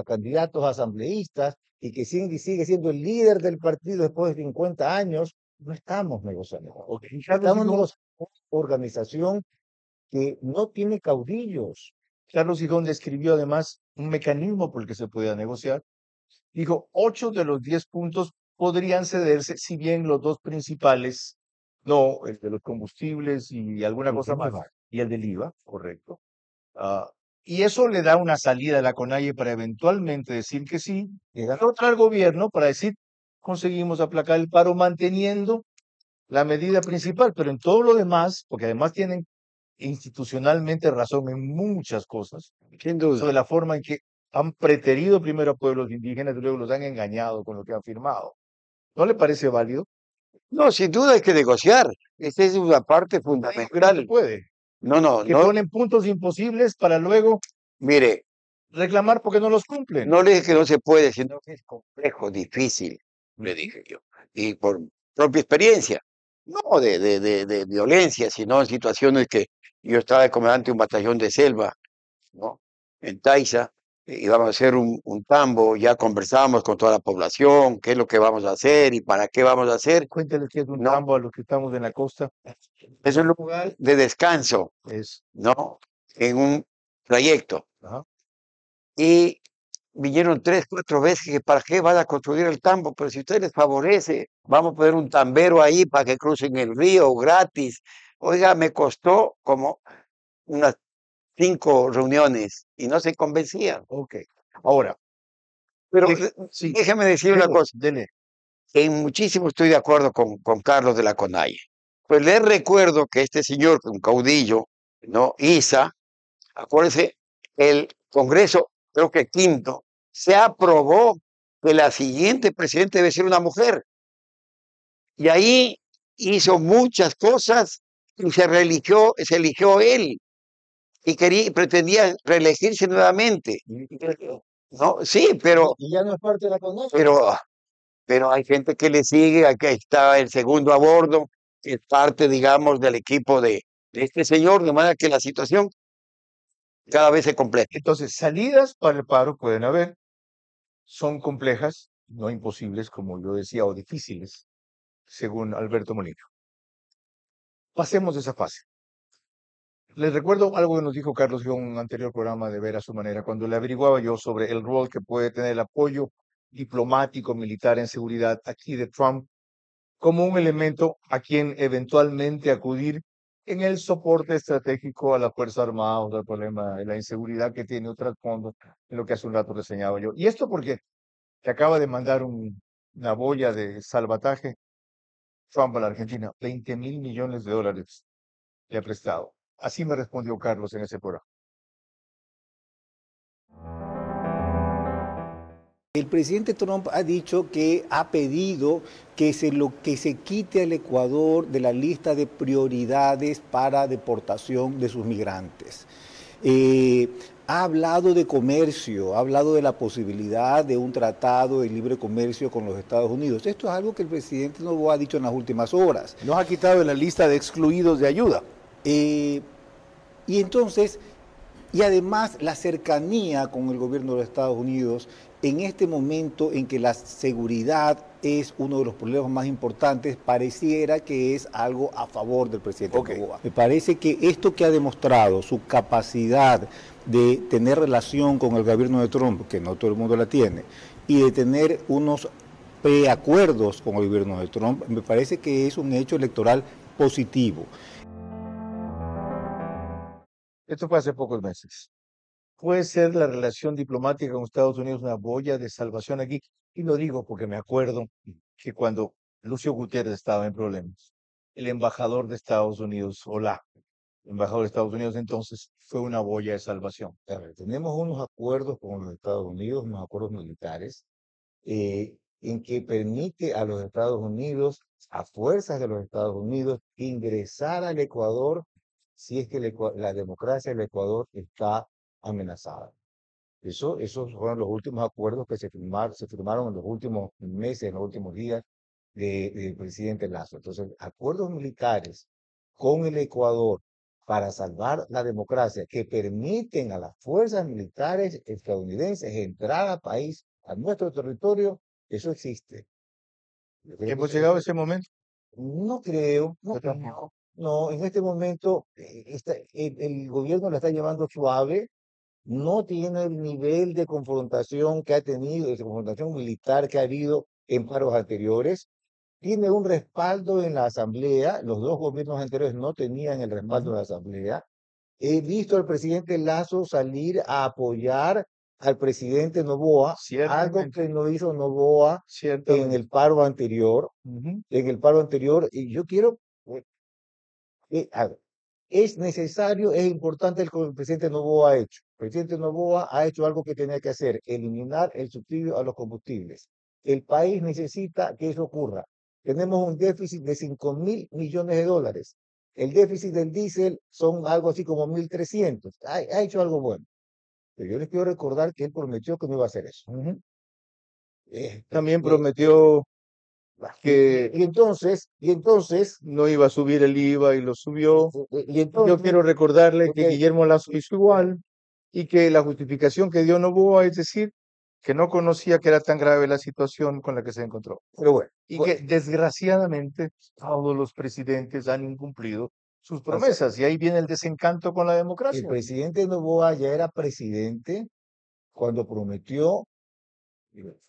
candidatos asambleístas y que sigue siendo el líder del partido después de 50 años, no estamos negociando. Estamos negociando una organización que no tiene caudillos. Carlos Gijón describió además un mecanismo por el que se podía negociar. Dijo, 8 de los 10 puntos podrían cederse, si bien los 2 principales, no, el de los combustibles y alguna cosa más, y el del IVA, correcto. Y eso le da una salida a la CONAIE para eventualmente decir que sí, y dar otra al gobierno para decir, conseguimos aplacar el paro manteniendo la medida principal, pero en todo lo demás, porque además tienen institucionalmente razón en muchas cosas, sobre la forma en que han preterido primero a pueblos indígenas y luego los han engañado con lo que han firmado. ¿No le parece válido? No, sin duda hay que negociar. Esa es una parte fundamental. No se puede. No. Que ponen puntos imposibles para luego mire, reclamar porque no los cumplen. No le dije que no se puede, sino que es complejo, difícil, le dije yo. Y por propia experiencia, no de violencia, sino en situaciones que yo estaba de comandante de un batallón de selva, ¿no? En Taiza, íbamos a hacer un tambo, ya conversábamos con toda la población, qué es lo que vamos a hacer y para qué vamos a hacer. Cuéntales qué es un tambo a los que estamos en la costa. Es un lugar de descanso, ¿no? En un trayecto. Ajá. Y vinieron 3, 4 veces que para qué van a construir el tambo, pero si a ustedes les favorece, vamos a poner un tambero ahí para que crucen el río gratis. Oiga, me costó como unas 5 reuniones y no se convencían. Ok. Ahora, pero déjeme decir una cosa. En muchísimo estoy de acuerdo con Carlos de la CONAIE. Pues les recuerdo que este señor, un caudillo, ¿no? Isa, acuérdense, el Congreso, creo que quinto, se aprobó que la siguiente presidenta debe ser una mujer. Y ahí hizo muchas cosas y se eligió él y pretendía reelegirse nuevamente. No, sí, pero Y ya no es parte de la CONAIE. pero hay gente que le sigue, aquí está el segundo a bordo, que es parte, digamos, del equipo de este señor, de manera que la situación cada vez se completa. Entonces, salidas para el paro pueden haber, son complejas, no imposibles, como yo decía, o difíciles, según Alberto Molina. Pasemos de esa fase. Les recuerdo algo que nos dijo Carlos en un anterior programa de Ver a su manera, cuando le averiguaba yo sobre el rol que puede tener el apoyo diplomático militar en seguridad aquí de Trump como un elemento a quien eventualmente acudir en el soporte estratégico a la Fuerza Armada o del problema de la inseguridad que tiene otro trasfondo en lo que hace un rato reseñaba yo. Y esto porque te acaba de mandar una boya de salvataje Trump a la Argentina, $20,000 millones le ha prestado. Así me respondió Carlos en ese programa. El presidente Trump ha dicho que ha pedido que se quite al Ecuador de la lista de prioridades para deportación de sus migrantes. Ha hablado de comercio, ha hablado de la posibilidad de un tratado de libre comercio con los Estados Unidos. Esto es algo que el presidente Noboa ha dicho en las últimas horas. Nos ha quitado de la lista de excluidos de ayuda. Y entonces, y además la cercanía con el gobierno de los Estados Unidos en este momento en que la seguridad es uno de los problemas más importantes, pareciera que es algo a favor del presidente Noboa. Me parece que esto que ha demostrado, su capacidad de tener relación con el gobierno de Trump, que no todo el mundo la tiene, y de tener unos preacuerdos con el gobierno de Trump, me parece que es un hecho electoral positivo. Esto fue hace pocos meses. Puede ser la relación diplomática con Estados Unidos una boya de salvación aquí. Y lo digo porque me acuerdo que cuando Lucio Gutiérrez estaba en problemas, el embajador de Estados Unidos, el embajador de Estados Unidos entonces, fue una boya de salvación. A ver, tenemos unos acuerdos con los Estados Unidos, unos acuerdos militares, en que permite a los Estados Unidos, a fuerzas de los Estados Unidos, ingresar al Ecuador si es que la democracia del Ecuador está amenazada. Esos fueron los últimos acuerdos que se firmaron en los últimos meses, en los últimos días del presidente Lasso. Entonces, acuerdos militares con el Ecuador para salvar la democracia que permiten a las fuerzas militares estadounidenses entrar al país, a nuestro territorio, eso existe. ¿Hemos llegado a ese momento? No creo, no, en este momento el gobierno la está llevando suave, no tiene el nivel de confrontación que ha tenido, de confrontación militar que ha habido en paros anteriores, tiene un respaldo en la Asamblea, los dos gobiernos anteriores no tenían el respaldo de la Asamblea. He visto al presidente Lasso salir a apoyar al presidente Noboa, algo que no hizo Noboa en el paro anterior, y yo quiero, es necesario, es importante lo que el presidente Noboa ha hecho. El presidente Noboa ha hecho algo que tenía que hacer, eliminar el subsidio a los combustibles. El país necesita que eso ocurra. Tenemos un déficit de $5,000 millones de dólares. El déficit del diésel son algo así como 1.300. Ha hecho algo bueno. Pero yo les quiero recordar que él prometió que no iba a hacer eso. También prometió que y entonces no iba a subir el IVA y lo subió. Y entonces, yo quiero recordarle que Guillermo Lasso hizo igual y que la justificación que dio Noboa es decir que no conocía que era tan grave la situación con la que se encontró. Pero bueno, y que desgraciadamente todos los presidentes han incumplido sus promesas y ahí viene el desencanto con la democracia. El presidente Noboa ya era presidente cuando prometió,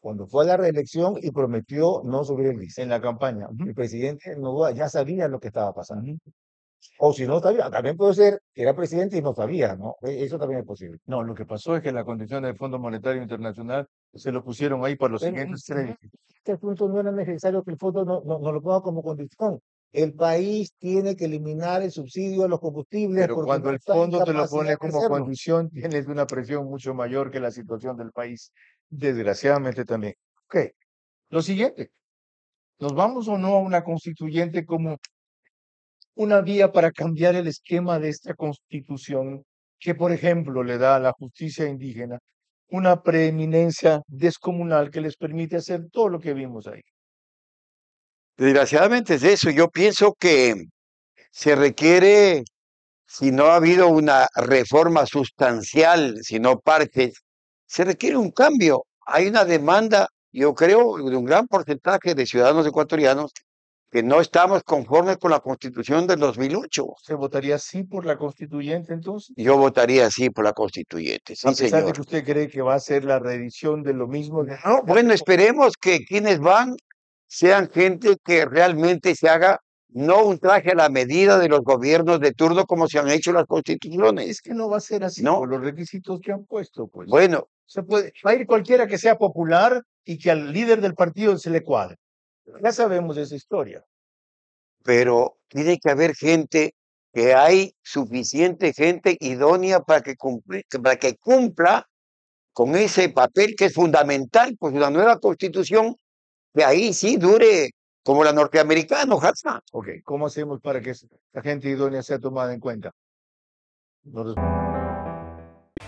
cuando fue a la reelección y prometió no subir el diésel. En la campaña. El presidente Noboa ya sabía lo que estaba pasando. O si no sabía, también puede ser que era presidente y no sabía, ¿no? Eso también es posible. No, lo que pasó es que la condición del Fondo Monetario Internacional se lo pusieron ahí por los siguientes 3 días. Este punto no era necesario que el fondo no lo ponga como condición. El país tiene que eliminar el subsidio a los combustibles. Pero porque cuando no el está en fondo te lo capacidad pone de como hacerlo. condición, tienes una presión mucho mayor que la situación del país, desgraciadamente también. Ok, lo siguiente, ¿nos vamos o no a una constituyente como una vía para cambiar el esquema de esta constitución que, por ejemplo, le da a la justicia indígena una preeminencia descomunal que les permite hacer todo lo que vimos ahí? Desgraciadamente es eso. Yo pienso que se requiere, si no ha habido una reforma sustancial, sino partes, se requiere un cambio. Hay una demanda, yo creo, de un gran porcentaje de ciudadanos ecuatorianos que no estamos conformes con la Constitución del 2008. ¿Se votaría sí por la constituyente entonces? Yo votaría sí por la Constituyente, sí, A pesar de señor. que usted cree que va a ser la reedición de lo mismo. No, bueno, esperemos que quienes van sean gente que realmente se haga no un traje a la medida de los gobiernos de turno como se han hecho las constituciones. Es que no va a ser así No. por los requisitos que han puesto, pues. Bueno, Va a ir cualquiera que sea popular y que al líder del partido se le cuadre. Ya sabemos esa historia. pero tiene que haber gente, que hay suficiente gente idónea para que cumpla con ese papel que es fundamental, pues una nueva constitución que ahí sí dure como la norteamericana, ojalá. Ok, ¿cómo hacemos para que la gente idónea sea tomada en cuenta?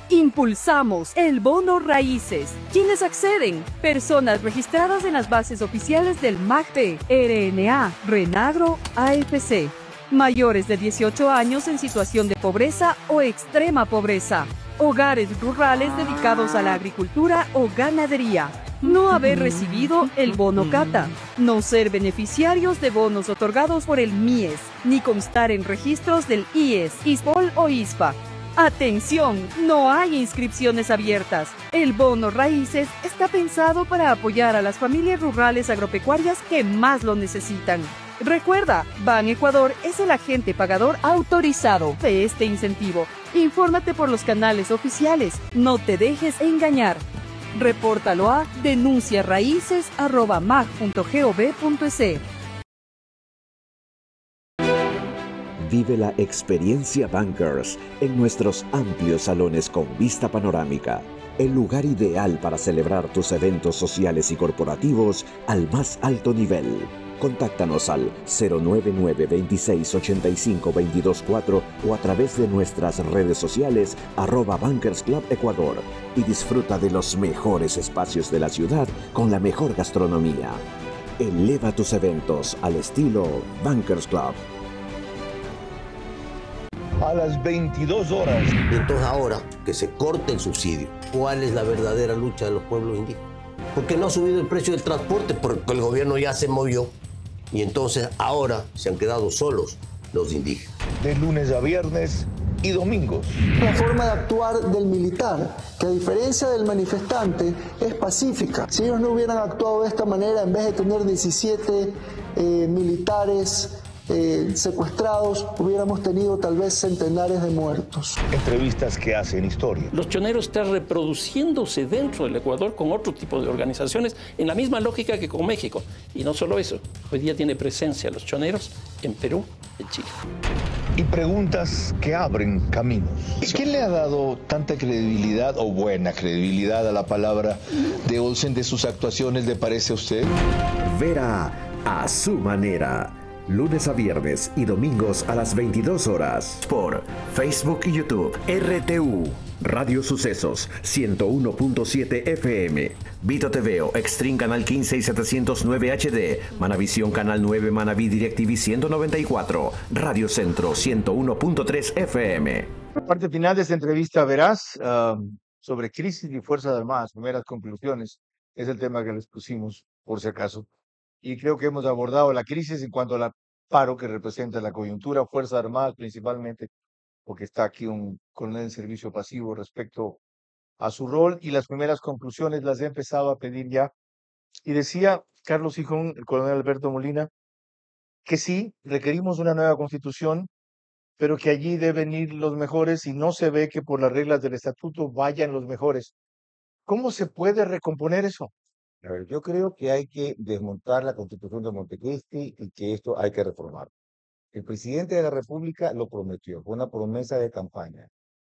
Impulsamos el bono raíces. ¿Quiénes acceden? Personas registradas en las bases oficiales del MACD, RNA, Renagro, AFC. Mayores de 18 años en situación de pobreza o extrema pobreza. Hogares rurales dedicados a la agricultura o ganadería. No haber recibido el bono Cata. No ser beneficiarios de bonos otorgados por el MIES, ni constar en registros del IES, ISPOL o ISPA. ¡Atención! No hay inscripciones abiertas. El bono raíces está pensado para apoyar a las familias rurales agropecuarias que más lo necesitan. Recuerda, Ban Ecuador es el agente pagador autorizado de este incentivo. Infórmate por los canales oficiales. No te dejes engañar. Repórtalo a denunciaraíces@mag.gov.es. Vive la experiencia Bankers en nuestros amplios salones con vista panorámica. El lugar ideal para celebrar tus eventos sociales y corporativos al más alto nivel. Contáctanos al 099-2685-224 o a través de nuestras redes sociales @Bankers Club Ecuador y disfruta de los mejores espacios de la ciudad con la mejor gastronomía. Eleva tus eventos al estilo Bankers Club. A las 22 horas. Entonces ahora que se corte el subsidio, ¿cuál es la verdadera lucha de los pueblos indígenas? Porque no ha subido el precio del transporte, porque el gobierno ya se movió y entonces ahora se han quedado solos los indígenas. De lunes a viernes y domingos. La forma de actuar del militar, que a diferencia del manifestante, es pacífica. Si ellos no hubieran actuado de esta manera, en vez de tener 17 militares secuestrados, hubiéramos tenido tal vez centenares de muertos. Entrevistas que hacen historia. Los choneros están reproduciéndose dentro del Ecuador con otro tipo de organizaciones en la misma lógica que con México. Y no solo eso, hoy día tiene presencia los choneros en Perú, en Chile. Y preguntas que abren caminos. ¿Quién le ha dado tanta credibilidad o buena credibilidad a la palabra de Olsen, de sus actuaciones, le parece a usted? Vera a su manera. Lunes a viernes y domingos a las 22 horas. Por Facebook y YouTube. RTU. Radio Sucesos 101.7 FM. Vito TVO Extreme Canal 15 y 709 HD. Manavisión Canal 9 Manaví DirecTV 194. Radio Centro 101.3 FM. La parte final de esta entrevista verás sobre crisis y Fuerzas Armadas. Primeras conclusiones. Es el tema que les pusimos, por si acaso. Y creo que hemos abordado la crisis en cuanto al paro que representa la coyuntura, Fuerzas Armadas principalmente, porque está aquí un coronel en servicio pasivo respecto a su rol, y las primeras conclusiones las he empezado a pedir ya. Y decía Carlos Hijón, el coronel Alberto Molina, que sí, requerimos una nueva constitución, pero que allí deben ir los mejores y no se ve que por las reglas del estatuto vayan los mejores. ¿Cómo se puede recomponer eso? A ver, yo creo que hay que desmontar la Constitución de Montecristi y que esto hay que reformar. El presidente de la República lo prometió, fue una promesa de campaña.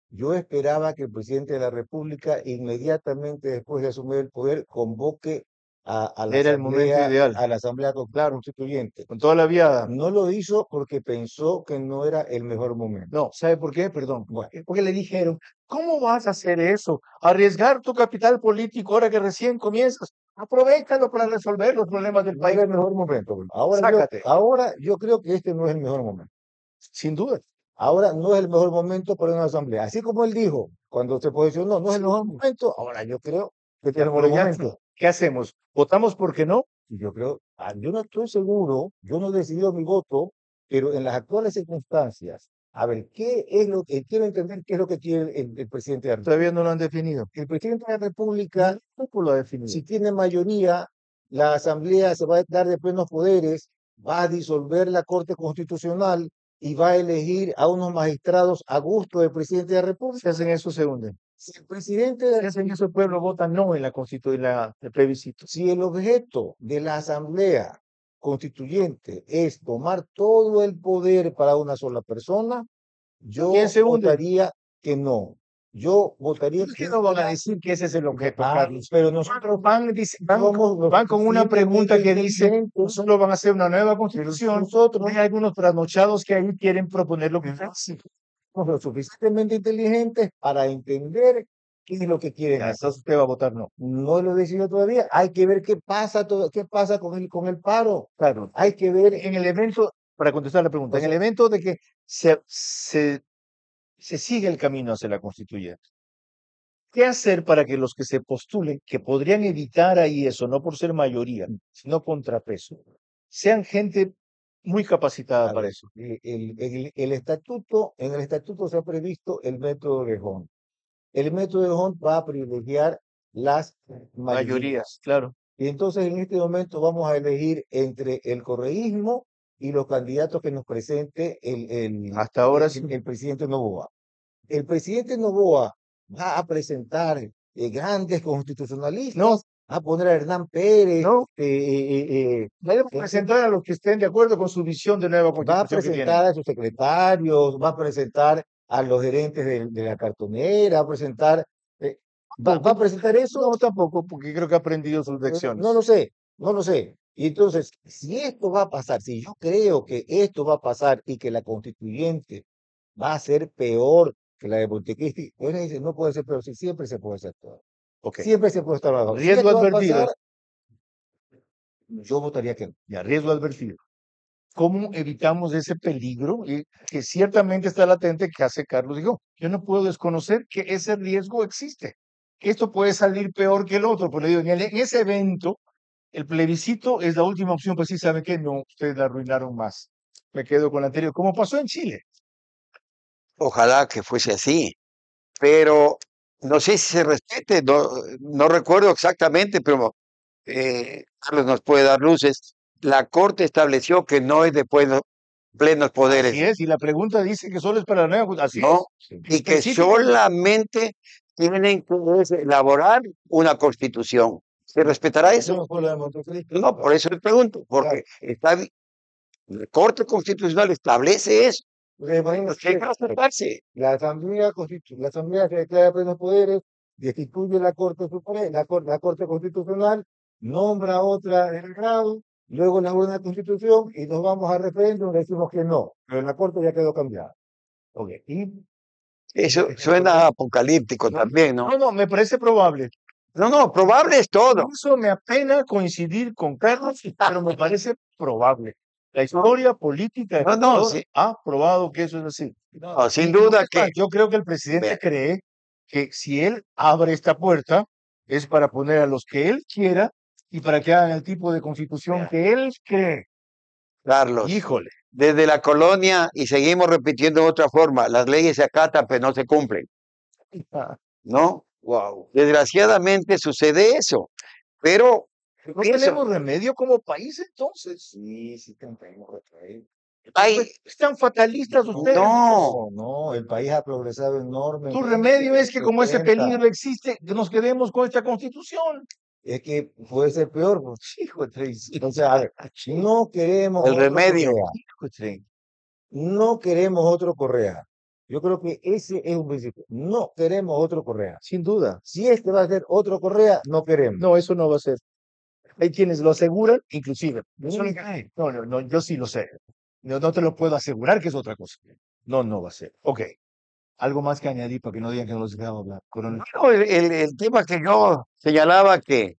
Yo esperaba que el presidente de la República, inmediatamente después de asumir el poder, convoque Era el momento ideal. a la Asamblea Constituyente. Con toda la viada. No lo hizo porque pensó que no era el mejor momento. No, ¿sabe por qué? Perdón. Porque le dijeron, ¿cómo vas a hacer eso? Arriesgar tu capital político ahora que recién comienzas. Aprovéchalo para resolver los problemas del No país. era el mejor momento. Sácate. Ahora yo creo que este no es el mejor momento. Sin duda. Ahora no es el mejor momento para una asamblea. Así como él dijo cuando se posicionó, no es el mejor momento. Ahora yo creo que tiene el mejor momento. ¿Qué hacemos? ¿Votamos porque no? Y yo creo, yo no estoy seguro, yo no he decidido mi voto, pero en las actuales circunstancias, a ver, ¿qué es lo que quiero entender? ¿Qué es lo que quiere el presidente de la República? Todavía no lo han definido. El presidente de la República, ¿Cómo lo ha definido? si tiene mayoría, la asamblea se va a dar de plenos poderes, va a disolver la Corte Constitucional y va a elegir a unos magistrados a gusto del presidente de la República. Si hacen eso, se hunden. Si el presidente de Si hacen eso, el pueblo vota no en la Constitución, el plebiscito. Si el objeto de la asamblea constituyente es tomar todo el poder para una sola persona, yo votaría que no. Yo votaría que no van a decir que ese es el objeto, Carlos. Pero nosotros van con una pregunta que dice, solo van a hacer una nueva constitución. Hay algunos trasnochados que ahí quieren proponer lo que hacen. Somos lo suficientemente inteligentes para entender qué es lo que quieren hacer. Entonces usted va a votar no. No lo he decidido todavía. Hay que ver qué pasa con el paro. Claro. Hay que ver en el evento, para contestar la pregunta, en el evento de que se sigue el camino hacia la constituyente. ¿Qué hacer para que los que se postulen, que podrían evitar ahí eso, no por ser mayoría, sino contrapeso, sean gente muy capacitada para eso? En el estatuto se ha previsto el método de Hont. El método de Hont va a privilegiar las mayorías, claro. Y entonces en este momento vamos a elegir entre el correísmo y los candidatos que nos presente hasta ahora el presidente Noboa. El presidente Noboa va a presentar grandes constitucionalistas, no, a poner a Hernán Pérez, no, va a presentar a los que estén de acuerdo con su visión de nueva constitución. Va a presentar a sus secretarios, va a presentar a los gerentes de la cartonera, va a presentar eso. No, tampoco, porque creo que ha aprendido sus lecciones. No lo sé. Y entonces, si esto va a pasar, si yo creo que esto va a pasar y que la constituyente va a ser peor que la de Montecristi, pues dice, no puede ser peor, si siempre se puede ser peor. Okay. Siempre se puede estar abajo. Riesgo advertido. Yo votaría que no. Ya, riesgo advertido. ¿Cómo evitamos ese peligro que ciertamente está latente que hace Carlos? Dijo, yo no puedo desconocer que ese riesgo existe, que esto puede salir peor que el otro. Pero le digo, en ese evento, el plebiscito es la última opción, pues sí, ¿saben qué? No, ustedes la arruinaron más. Me quedo con la anterior, como pasó en Chile. Ojalá que fuese así, pero no sé si se respete, no recuerdo exactamente, pero Carlos nos puede dar luces. La Corte estableció que no es de plenos poderes. Así es, y la pregunta dice que solo es para la nueva. Así no, es. Y que solamente tienen que elaborar una constitución. ¿Se respetará eso? No, por eso le pregunto, porque la Corte Constitucional establece eso. La Asamblea se declara de plenos poderes, destituye la Corte Constitucional, nombra otra del grado, luego elabora una constitución y nos vamos a referéndum y decimos que no, pero la Corte ya quedó cambiada. Okay. Eso suena apocalíptico también, ¿no? No, me parece probable. No, probable es todo. Eso me apena coincidir con Carlos, pero me parece probable. La historia política ha probado que eso es así. No, sin duda que... Yo creo que el presidente cree que si él abre esta puerta es para poner a los que él quiera y para que hagan el tipo de constitución que él cree. Carlos, híjole, desde la colonia, y seguimos repitiendo de otra forma, las leyes se acatan pero no se cumplen. ¿No? Wow. Desgraciadamente sucede eso, pero... ¿No tenemos remedio como país entonces? Sí tenemos remedio. ¿Están fatalistas ustedes? No, el país ha progresado enormemente. Tu remedio es que como ese peligro existe, nos quedemos con esta constitución. Es que puede ser peor, pues, hijo de... O sea, no queremos... El remedio. No queremos otro Correa. Yo creo que ese es un principio. No queremos otro Correa. Sin duda. Si este va a ser otro Correa, no queremos. No, eso no va a ser. Hay quienes lo aseguran, inclusive. No me cae. No, yo sí lo sé. No te lo puedo asegurar que es otra cosa. No va a ser. Ok. Algo más que añadir para que no digan que no los dejamos hablar. Coronel. No, el tema que yo señalaba que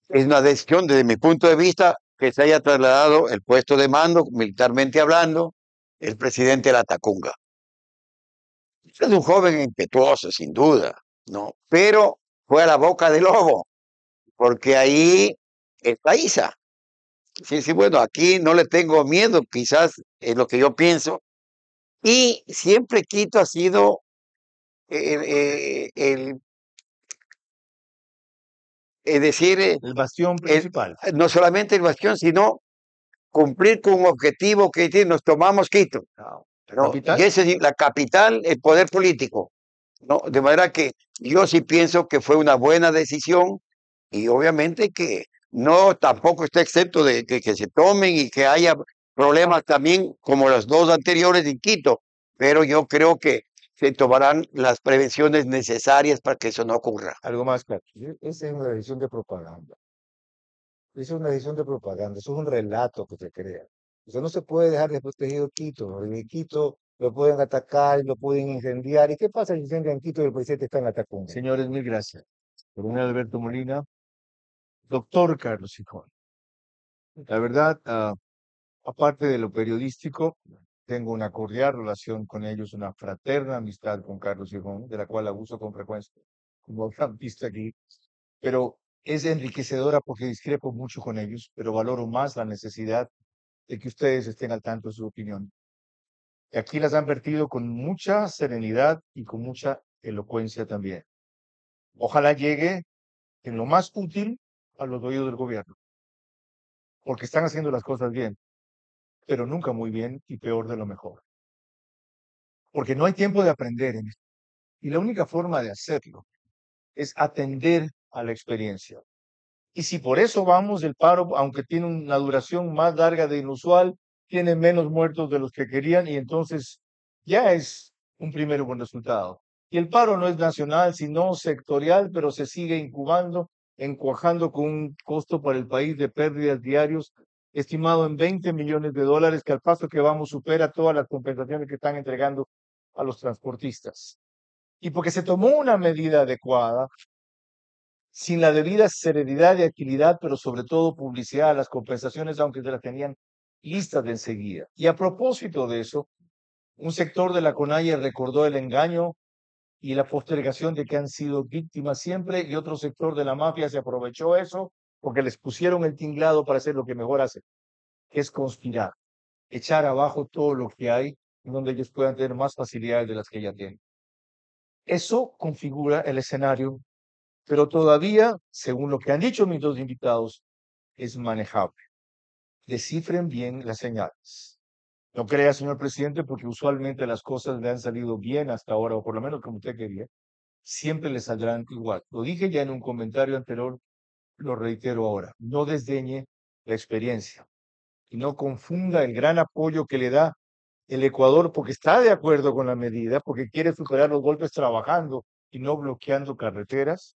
es una decisión desde mi punto de vista que se haya trasladado el puesto de mando, militarmente hablando, el presidente de la Tacunga. Es un joven impetuoso, sin duda, ¿no? Pero fue a la boca del lobo, porque ahí está Isa. Sí, bueno, aquí no le tengo miedo, quizás es lo que yo pienso. Y siempre Quito ha sido es decir, el bastión principal. No solamente el bastión, sino cumplir con un objetivo que nos tomamos Quito. ¿No? Y esa es la capital, el poder político. ¿No? De manera que yo sí pienso que fue una buena decisión y obviamente que no tampoco está excepto de que se tomen y que haya problemas también como los dos anteriores en Quito, pero yo creo que se tomarán las prevenciones necesarias para que eso no ocurra. Algo más claro. Esa es una decisión de propaganda. Esa es una decisión de propaganda. Eso es un relato que se crea. O sea, no se puede dejar desprotegido Quito. ¿No? En Quito lo pueden atacar, lo pueden incendiar. ¿Y qué pasa si incendian Quito y el presidente está en la Tacunga? Señores, mil gracias. Coronel Alberto Molina, doctor Carlos Gijón. La verdad, aparte de lo periodístico, tengo una cordial relación con ellos, una fraterna amistad con Carlos Gijón, de la cual abuso con frecuencia, como habrán visto aquí. Pero es enriquecedora porque discrepo mucho con ellos, pero valoro más la necesidad de que ustedes estén al tanto de su opinión. Y aquí las han vertido con mucha serenidad y con mucha elocuencia también. Ojalá llegue en lo más útil a los oídos del gobierno, porque están haciendo las cosas bien, pero nunca muy bien y peor de lo mejor. Porque no hay tiempo de aprender en esto. Y la única forma de hacerlo es atender a la experiencia. Y si por eso vamos, el paro, aunque tiene una duración más larga de inusual, tiene menos muertos de los que querían y entonces ya es un primer buen resultado. Y el paro no es nacional, sino sectorial, pero se sigue incubando, encuajando con un costo para el país de pérdidas diarios estimado en $20 millones, que al paso que vamos supera todas las compensaciones que están entregando a los transportistas. Y porque se tomó una medida adecuada, sin la debida serenidad y agilidad, pero sobre todo publicidad a las compensaciones, aunque se las tenían listas de enseguida. Y a propósito de eso, un sector de la CONAIE recordó el engaño y la postergación de que han sido víctimas siempre, y otro sector de la mafia se aprovechó eso porque les pusieron el tinglado para hacer lo que mejor hacen, que es conspirar, echar abajo todo lo que hay, en donde ellos puedan tener más facilidades de las que ya tienen. Eso configura el escenario, pero todavía, según lo que han dicho mis dos invitados, es manejable. Descifren bien las señales. No crea, señor presidente, porque usualmente las cosas le han salido bien hasta ahora, o por lo menos como usted quería, siempre le saldrán igual. Lo dije ya en un comentario anterior, lo reitero ahora. No desdeñe la experiencia y no confunda el gran apoyo que le da el Ecuador porque está de acuerdo con la medida, porque quiere superar los golpes trabajando y no bloqueando carreteras,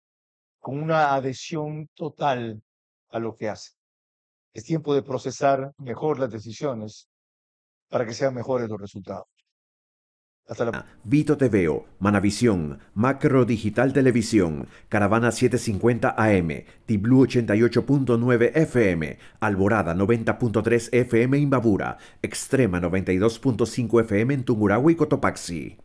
con una adhesión total a lo que hace. Es tiempo de procesar mejor las decisiones para que sean mejores los resultados. Hasta la... Vito TVO, Manavisión, Macro Digital Televisión, Caravana 750 AM, Tiblu 88.9 FM, Alborada 90.3 FM Imbabura, Extrema 92.5 FM en Tungurahua y Cotopaxi.